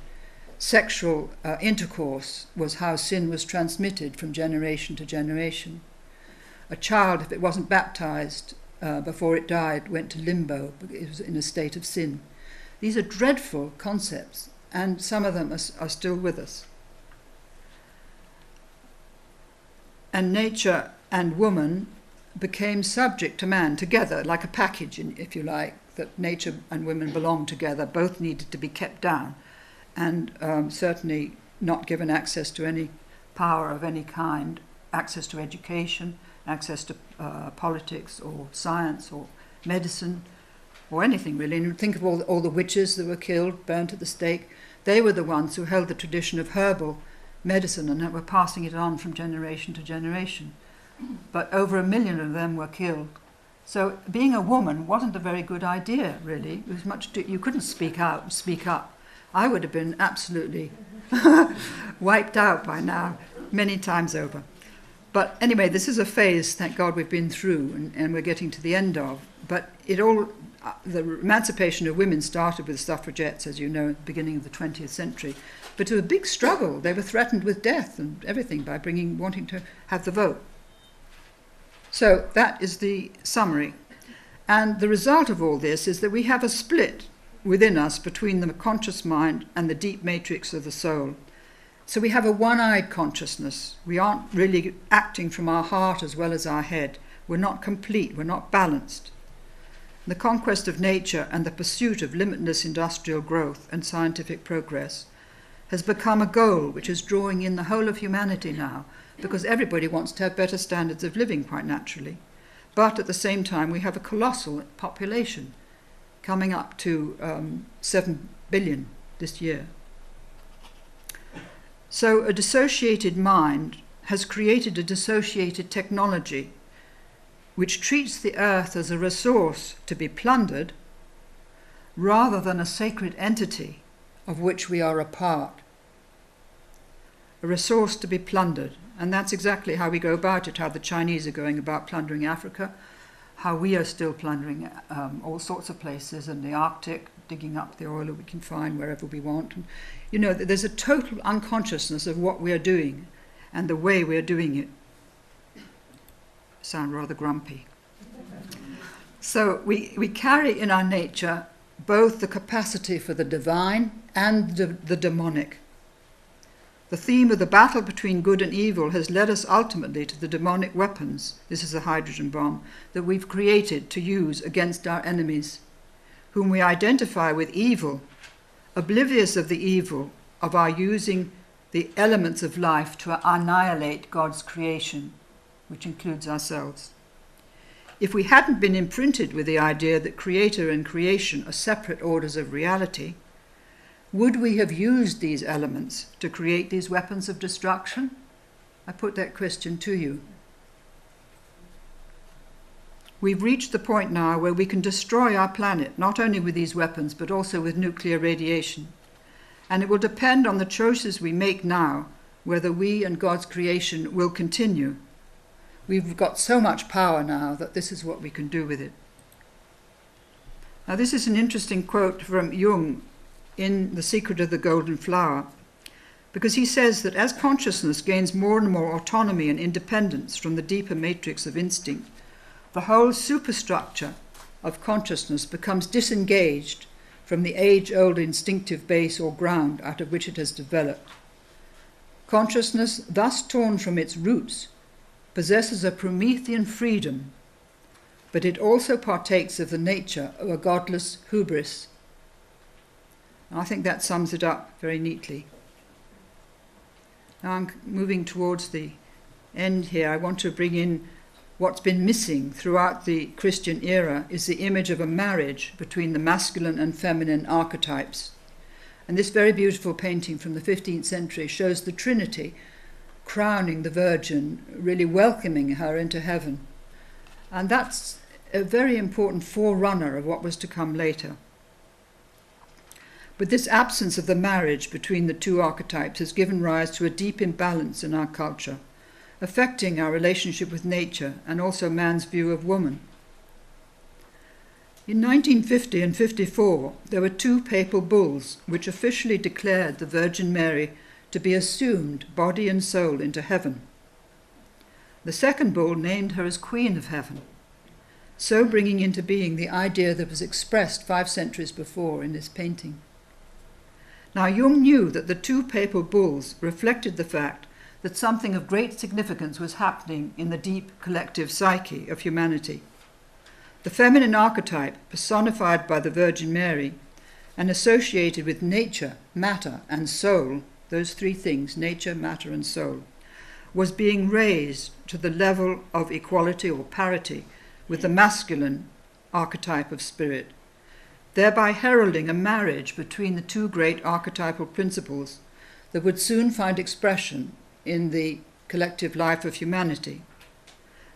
Sexual intercourse was how sin was transmitted from generation to generation. A child, if it wasn't baptized before it died, went to limbo. It was in a state of sin. These are dreadful concepts, and some of them are still with us. And nature and woman became subject to man together, like a package, if you like, that nature and women belonged together. Both needed to be kept down, and certainly not given access to any power of any kind, access to education, access to politics or science or medicine or anything really. And think of all the witches that were killed, burnt at the stake. They were the ones who held the tradition of herbal medicine and were passing it on from generation to generation. But over 1 million of them were killed. So being a woman wasn't a very good idea, really. It was you couldn't speak out and speak up. I would have been absolutely wiped out by now, many times over. But anyway, this is a phase, thank God, we've been through and we're getting to the end of. But the emancipation of women started with suffragettes, as you know, at the beginning of the 20th century. But it was a big struggle. They were threatened with death and everything by wanting to have the vote. So that is the summary. And the result of all this is that we have a split within us between the conscious mind and the deep matrix of the soul. So we have a one-eyed consciousness. We aren't really acting from our heart as well as our head. We're not complete. We're not balanced. The conquest of nature and the pursuit of limitless industrial growth and scientific progress has become a goal which is drawing in the whole of humanity now, because everybody wants to have better standards of living, quite naturally. But at the same time, we have a colossal population, coming up to 7 billion this year. So a dissociated mind has created a dissociated technology which treats the earth as a resource to be plundered rather than a sacred entity of which we are a part. A resource to be plundered. And that's exactly how we go about it, how the Chinese are going about plundering Africa, how we are still plundering all sorts of places in the Arctic, digging up the oil that we can find wherever we want. And, you know, there's a total unconsciousness of what we are doing and the way we are doing it. Sound rather grumpy. So we carry in our nature both the capacity for the divine and the demonic. The theme of the battle between good and evil has led us ultimately to the demonic weapons, this is a hydrogen bomb, that we've created to use against our enemies, whom we identify with evil, oblivious of the evil of our using the elements of life to annihilate God's creation, which includes ourselves. If we hadn't been imprinted with the idea that creator and creation are separate orders of reality, would we have used these elements to create these weapons of destruction? I put that question to you. We've reached the point now where we can destroy our planet, not only with these weapons, but also with nuclear radiation. And it will depend on the choices we make now, whether we and God's creation will continue. We've got so much power now that this is what we can do with it. Now, this is an interesting quote from Jung in The Secret of the Golden Flower, because he says that as consciousness gains more and more autonomy and independence from the deeper matrix of instinct, the whole superstructure of consciousness becomes disengaged from the age-old instinctive base or ground out of which it has developed. Consciousness, thus torn from its roots, possesses a Promethean freedom, but it also partakes of the nature of a godless hubris. And I think that sums it up very neatly. Now I'm moving towards the end here. I want to bring in what's been missing throughout the Christian era is the image of a marriage between the masculine and feminine archetypes. And this very beautiful painting from the 15th century shows the Trinity crowning the Virgin, really welcoming her into heaven. And that's a very important forerunner of what was to come later. But this absence of the marriage between the two archetypes has given rise to a deep imbalance in our culture, affecting our relationship with nature and also man's view of woman. In 1950 and 54, there were two papal bulls which officially declared the Virgin Mary to be assumed body and soul into heaven. The second bull named her as Queen of Heaven, so bringing into being the idea that was expressed 5 centuries before in this painting. Now, Jung knew that the two papal bulls reflected the fact that something of great significance was happening in the deep collective psyche of humanity. The feminine archetype, personified by the Virgin Mary, and associated with nature, matter, and soul, those three things, nature, matter, and soul, was being raised to the level of equality or parity with the masculine archetype of spirit, thereby heralding a marriage between the two great archetypal principles that would soon find expression in the collective life of humanity.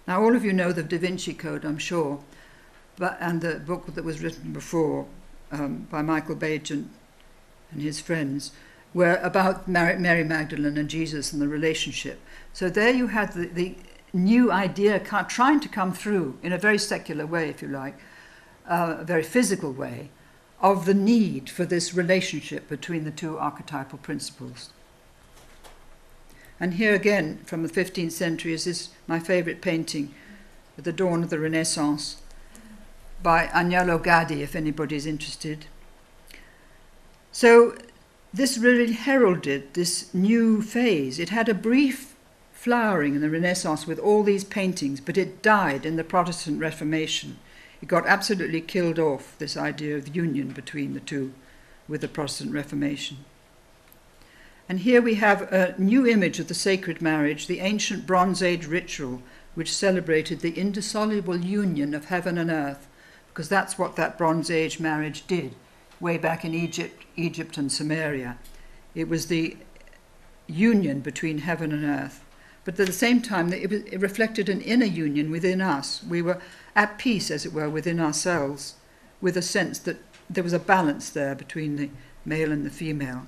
Now, all of you know the Da Vinci Code, I'm sure, and the book that was written before by Michael Bajan and his friends, were about Mary Magdalene and Jesus and the relationship. So there you had the new idea trying to come through in a very secular way, if you like, a very physical way, of the need for this relationship between the two archetypal principles. And here again, from the 15th century, is this my favorite painting, at the dawn of the Renaissance, by Agnello Gaddi, if anybody's interested. So this really heralded this new phase. It had a brief flowering in the Renaissance with all these paintings, but it died in the Protestant Reformation. It got absolutely killed off, this idea of union between the two, with the Protestant Reformation. And here we have a new image of the sacred marriage, the ancient Bronze Age ritual, which celebrated the indissoluble union of heaven and earth, because that's what that Bronze Age marriage did, way back in Egypt and Samaria. It was the union between heaven and earth. But at the same time, it reflected an inner union within us. We were at peace, as it were, within ourselves, with a sense that there was a balance there between the male and the female.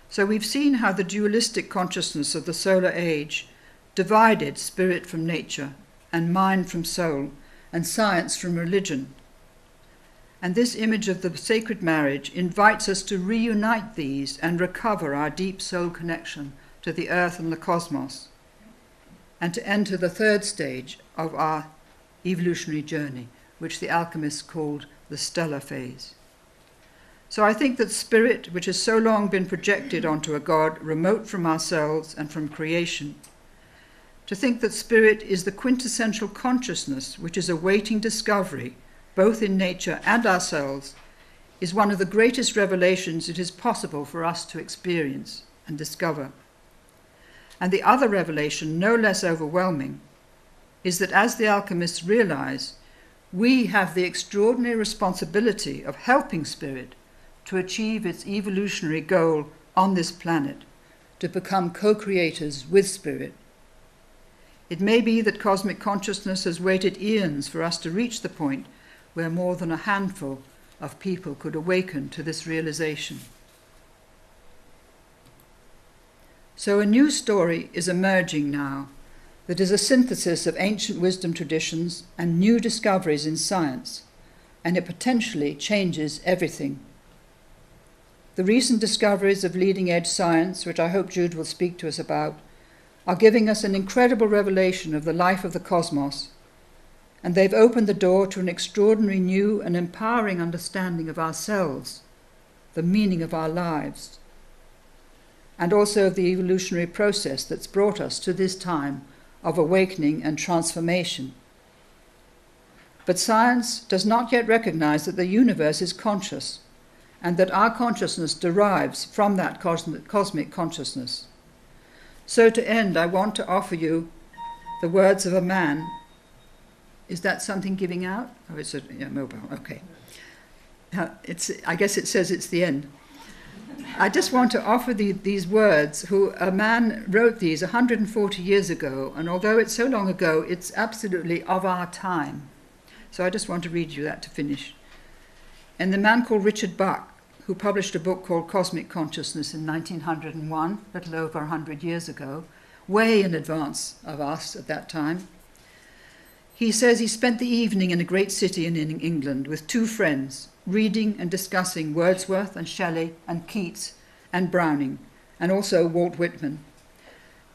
So we've seen how the dualistic consciousness of the solar age divided spirit from nature, and mind from soul, and science from religion. And this image of the sacred marriage invites us to reunite these and recover our deep soul connection to the earth and the cosmos, and to enter the third stage of our evolutionary journey, which the alchemists called the stellar phase. So I think that spirit, which has so long been projected onto a God remote from ourselves and from creation, to think that spirit is the quintessential consciousness which is awaiting discovery, both in nature and ourselves, is one of the greatest revelations it is possible for us to experience and discover. And the other revelation, no less overwhelming, is that as the alchemists realize, we have the extraordinary responsibility of helping spirit to achieve its evolutionary goal on this planet, to become co-creators with spirit. It may be that cosmic consciousness has waited eons for us to reach the point where more than a handful of people could awaken to this realization. So a new story is emerging now that is a synthesis of ancient wisdom traditions and new discoveries in science, and it potentially changes everything. The recent discoveries of leading-edge science, which I hope Jude will speak to us about, are giving us an incredible revelation of the life of the cosmos, and they've opened the door to an extraordinary new and empowering understanding of ourselves, the meaning of our lives, and also of the evolutionary process that's brought us to this time of awakening and transformation. But science does not yet recognize that the universe is conscious, and that our consciousness derives from that cosmic consciousness. So to end, I want to offer you the words of a man. Is that something giving out? Oh, it's a mobile, okay. I guess it says it's the end. I just want to offer these words, a man wrote these 140 years ago, and although it's so long ago, it's absolutely of our time. So I just want to read you that to finish. And the man called Richard Buck, who published a book called Cosmic Consciousness in 1901, a little over 100 years ago, way in advance of us at that time. He says he spent the evening in a great city in England with two friends, reading and discussing Wordsworth and Shelley and Keats and Browning, and also Walt Whitman.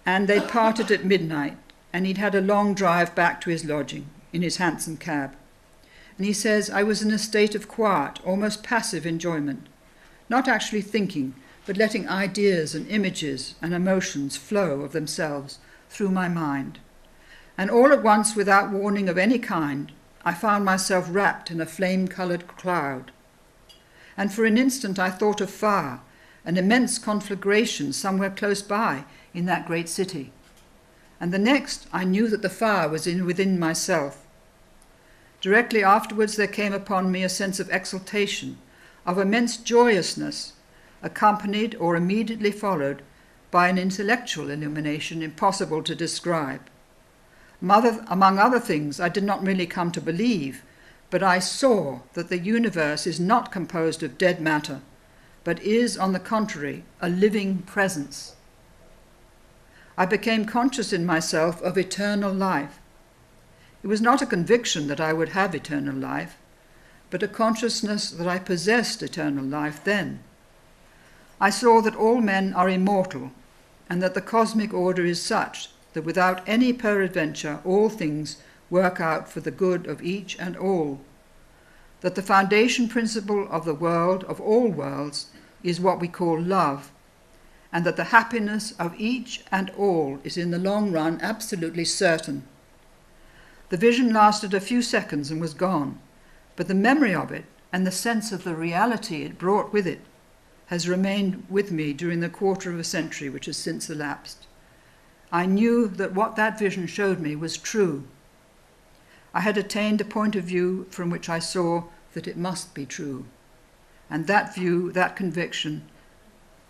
And they parted at midnight, and he'd had a long drive back to his lodging in his hansom cab. And he says, I was in a state of quiet, almost passive enjoyment, not actually thinking, but letting ideas and images and emotions flow of themselves through my mind. And all at once, without warning of any kind, I found myself wrapped in a flame-coloured cloud. And for an instant I thought of fire, an immense conflagration somewhere close by in that great city. And the next I knew that the fire was within myself. Directly afterwards there came upon me a sense of exultation, of immense joyousness, accompanied or immediately followed by an intellectual illumination impossible to describe. Among other things, I did not really come to believe, but I saw that the universe is not composed of dead matter, but is, on the contrary, a living presence. I became conscious in myself of eternal life. It was not a conviction that I would have eternal life, but a consciousness that I possessed eternal life then. I saw that all men are immortal, and that the cosmic order is such that without any peradventure all things work out for the good of each and all, that the foundation principle of the world, of all worlds, is what we call love, and that the happiness of each and all is in the long run absolutely certain. The vision lasted a few seconds and was gone, but the memory of it and the sense of the reality it brought with it has remained with me during the quarter of a century which has since elapsed. I knew that what that vision showed me was true. I had attained a point of view from which I saw that it must be true. And that view, that conviction,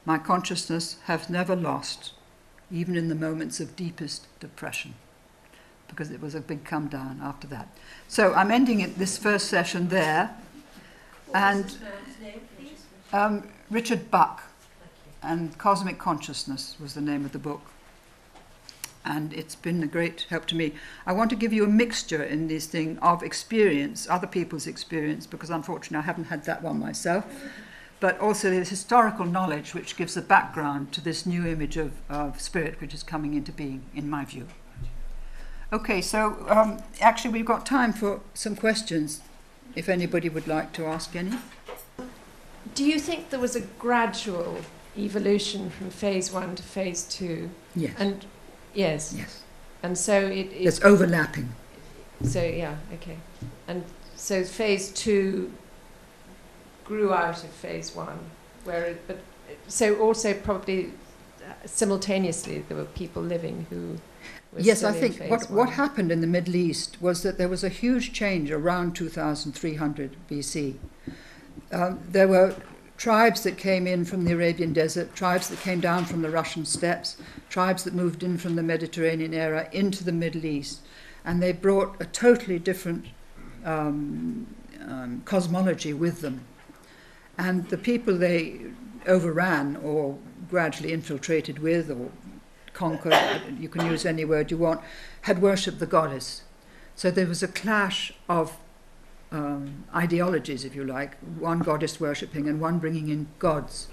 my consciousness has never lost, even in the moments of deepest depression, because it was a big come down after that. So I'm ending this first session there. And Richard Buck, and Cosmic Consciousness was the name of the book. And it's been a great help to me. I want to give you a mixture in this thing of experience, other people's experience, because unfortunately I haven't had that one myself, but also this historical knowledge which gives a background to this new image of spirit which is coming into being, in my view. Okay, so actually we've got time for some questions, if anybody would like to ask any. Do you think there was a gradual evolution from phase 1 to phase 2? Yes. And yes. Yes. And so it's overlapping. So yeah, okay. And so phase 2 grew out of phase 1, so also probably simultaneously there were people living who were yes, still I think in phase what 1. happened in the Middle East was that there was a huge change around 2300 BC. There were tribes that came in from the Arabian desert, tribes that came down from the Russian steppes, tribes that moved in from the Mediterranean era into the Middle East, and they brought a totally different cosmology with them. And the people they overran or gradually infiltrated with or conquered, you can use any word you want, had worshipped the goddess. So there was a clash of ideologies, if you like, one goddess worshipping and one bringing in gods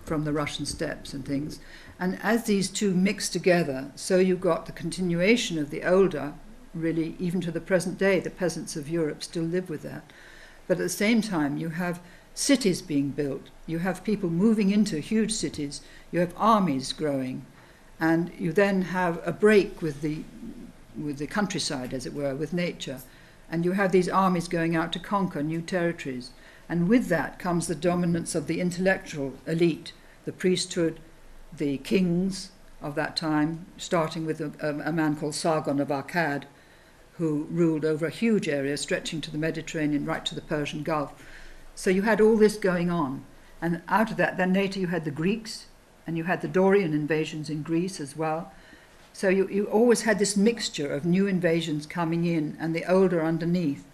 from the Russian steppes and things. And as these two mixed together, so you got the continuation of the older, really, even to the present day, the peasants of Europe still live with that. But at the same time, you have cities being built, you have people moving into huge cities, you have armies growing, and you then have a break with the countryside, as it were, with nature. And you have these armies going out to conquer new territories. And with that comes the dominance of the intellectual elite, the priesthood, the kings of that time, starting with a man called Sargon of Akkad, who ruled over a huge area stretching to the Mediterranean, right to the Persian Gulf. So you had all this going on. And out of that, then later you had the Greeks, and you had the Dorian invasions in Greece as well. So you always had this mixture of new invasions coming in and the older underneath.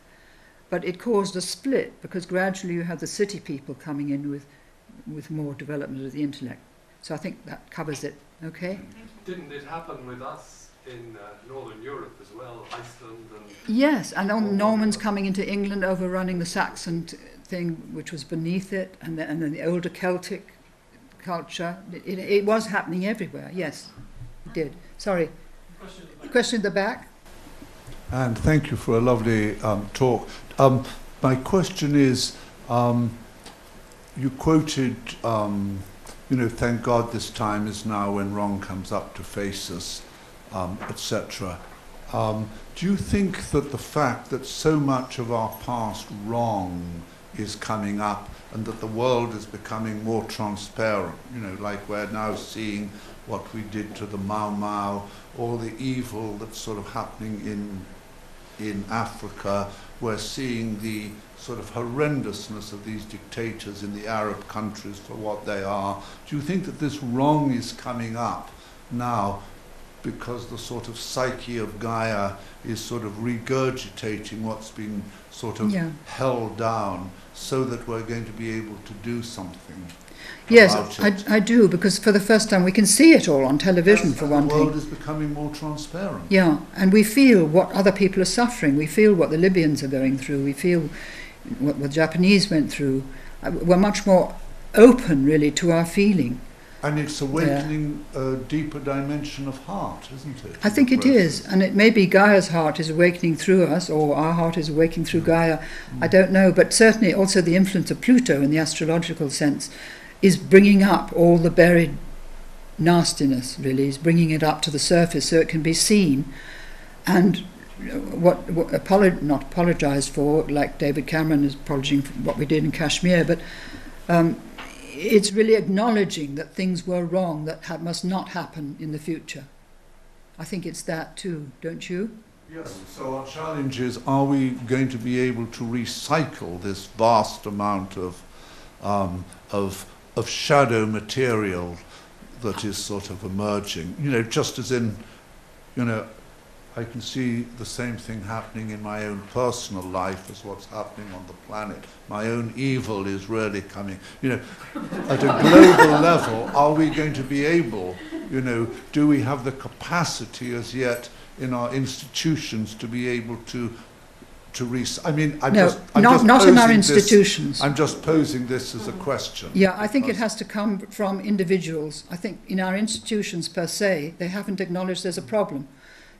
But it caused a split because gradually you had the city people coming in with more development of the intellect. So I think that covers it. Okay? Didn't it happen with us in Northern Europe as well, Iceland and... Yes, and then Normans coming into England overrunning the Saxon thing which was beneath it, and then the older Celtic culture. It was happening everywhere, yes, it did. Sorry. Question at the back. And thank you for a lovely talk. My question is, you quoted, thank God this time is now when wrong comes up to face us, etc. Do you think that the fact that so much of our past wrong is coming up and that the world is becoming more transparent, like we're now seeing what we did to the Mau Mau, all the evil that's sort of happening in Africa, we're seeing the sort of horrendousness of these dictators in the Arab countries for what they are. Do you think that this wrong is coming up now because the sort of psyche of Gaia is sort of regurgitating what's been sort of held down so that we're going to be able to do something? Yes, I do, because for the first time we can see it all on television, for one thing. The world is becoming more transparent. Yeah, and we feel what other people are suffering. We feel what the Libyans are going through. We feel what the Japanese went through. We're much more open, really, to our feeling. And it's awakening a deeper dimension of heart, isn't it? I think it is, and it may be Gaia's heart is awakening through us, or our heart is awakening through Gaia. I don't know, but certainly also the influence of Pluto in the astrological sense is bringing up all the buried nastiness, really, is bringing it up to the surface so it can be seen. And not apologised for, like David Cameron is apologising for what we did in Kashmir, but it's really acknowledging that things were wrong that must not happen in the future. I think it's that too, don't you? Yes, so our challenge is, are we going to be able to recycle this vast amount of shadow material that is sort of emerging? You know, just as in, you know, I can see the same thing happening in my own personal life as what's happening on the planet. My own evil is really coming. You know, at a global level, are we going to be able, you know, do we have the capacity as yet in our institutions to be able to I mean, I'm just not in our posing institutions. I'm just posing this as a question. Yeah, I think it has to come from individuals. I think in our institutions per se, they haven't acknowledged there's a problem.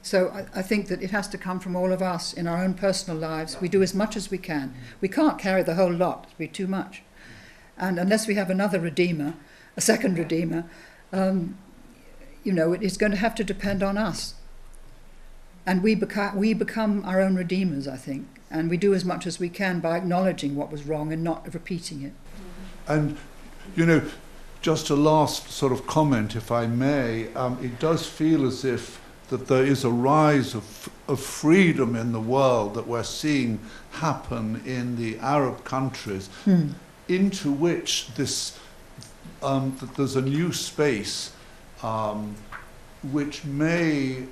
So I think that it has to come from all of us in our own personal lives. We do as much as we can. We can't carry the whole lot. It'd be too much. And unless we have another Redeemer, a second Redeemer, you know, it's going to have to depend on us. And we become our own Redeemers, I think. And we do as much as we can by acknowledging what was wrong and not repeating it. And, you know, just a last sort of comment, if I may, it does feel as if that there is a rise of freedom in the world that we're seeing happen in the Arab countries, into which this that there's a new space which may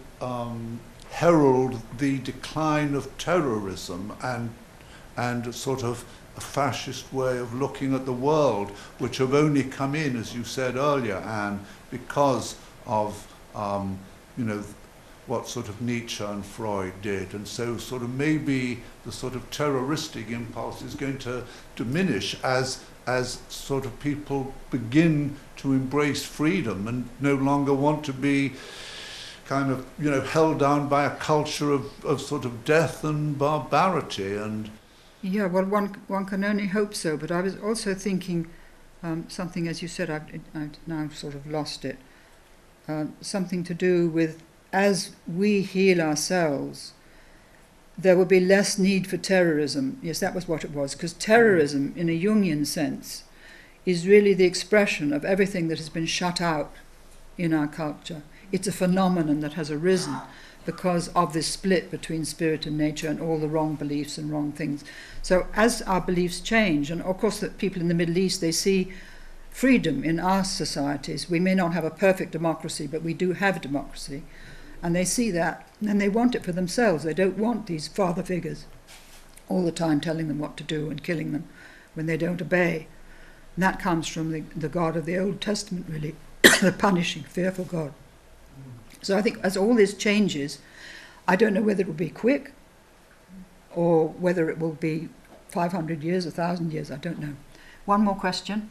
herald the decline of terrorism and sort of a fascist way of looking at the world, which have only come in, as you said earlier, Anne, because of you know, what sort of Nietzsche and Freud did. And so sort of maybe the sort of terroristic impulse is going to diminish as sort of people begin to embrace freedom and no longer want to be kind of, you know, held down by a culture of sort of death and barbarity. And yeah, well, one can only hope so. But I was also thinking something, as you said, I've now sort of lost it, something to do with, as we heal ourselves, there will be less need for terrorism. Yes, that was what it was, because terrorism, in a Jungian sense, is really the expression of everything that has been shut out in our culture. It's a phenomenon that has arisen because of this split between spirit and nature and all the wrong beliefs and wrong things. So as our beliefs change, and of course the people in the Middle East, they see freedom in our societies. We may not have a perfect democracy, but we do have democracy. And they see that, and they want it for themselves. They don't want these father figures all the time telling them what to do and killing them when they don't obey. And that comes from the God of the Old Testament, really, the punishing, fearful God. So I think as all this changes, I don't know whether it will be quick or whether it will be 500 years, 1,000 years, I don't know. One more question.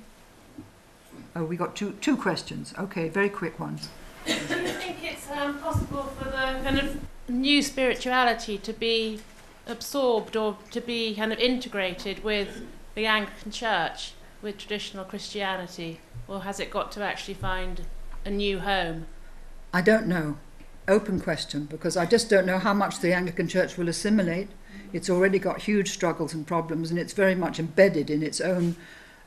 Oh, we got two questions. Okay, very quick ones. Do you think it's possible for the kind of new spirituality to be absorbed or to be kind of integrated with the Anglican Church, with traditional Christianity, or has it got to actually find a new home? I don't know. Open question, because I just don't know how much the Anglican Church will assimilate. It's already got huge struggles and problems, and it's very much embedded in its own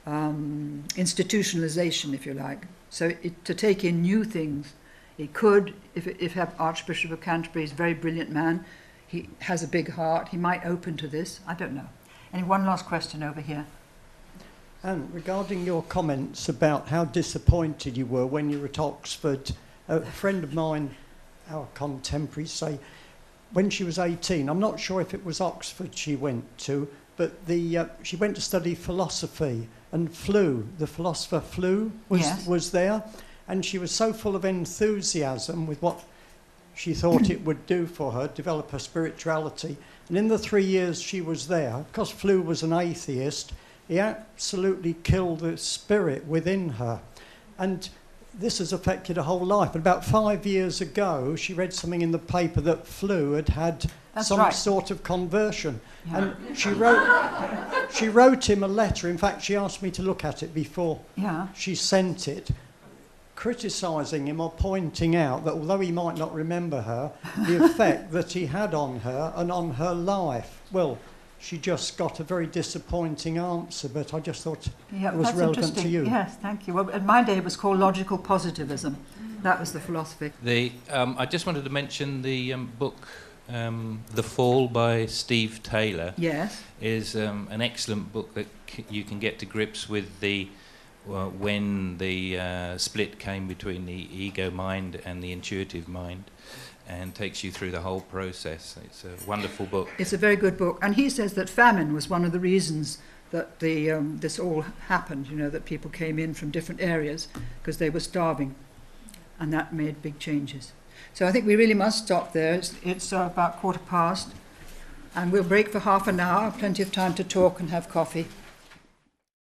institutionalization, if you like. So to take in new things, it could, if Archbishop of Canterbury is a very brilliant man, he has a big heart, he might open to this. I don't know. And one last question over here. And regarding your comments about how disappointed you were when you were at Oxford, a friend of mine, our contemporary, say, when she was 18, I'm not sure if it was Oxford she went to, but she went to study philosophy, and the philosopher Flew was there, and she was so full of enthusiasm with what she thought it would do for her, develop her spirituality. And in the 3 years she was there, because Flew was an atheist, he absolutely killed the spirit within her. And this has affected her whole life. But about 5 years ago, she read something in the paper that Flew had some sort of conversion. Yeah. And she wrote him a letter. In fact, she asked me to look at it before she sent it, criticising him or pointing out that although he might not remember her, the effect that he had on her and on her life. Well, she just got a very disappointing answer, but I just thought it was relevant to you. Yes, thank you. Well, in my day it was called logical positivism. That was the philosophy. I just wanted to mention the book The Fall by Steve Taylor. Yes. Is an excellent book that you can get to grips with when the split came between the ego mind and the intuitive mind, and takes you through the whole process. It's a wonderful book. It's a very good book. And he says that famine was one of the reasons that this all happened, that people came in from different areas because they were starving. And that made big changes. So I think we really must stop there. It's about 1:15, and we'll break for half an hour, plenty of time to talk and have coffee.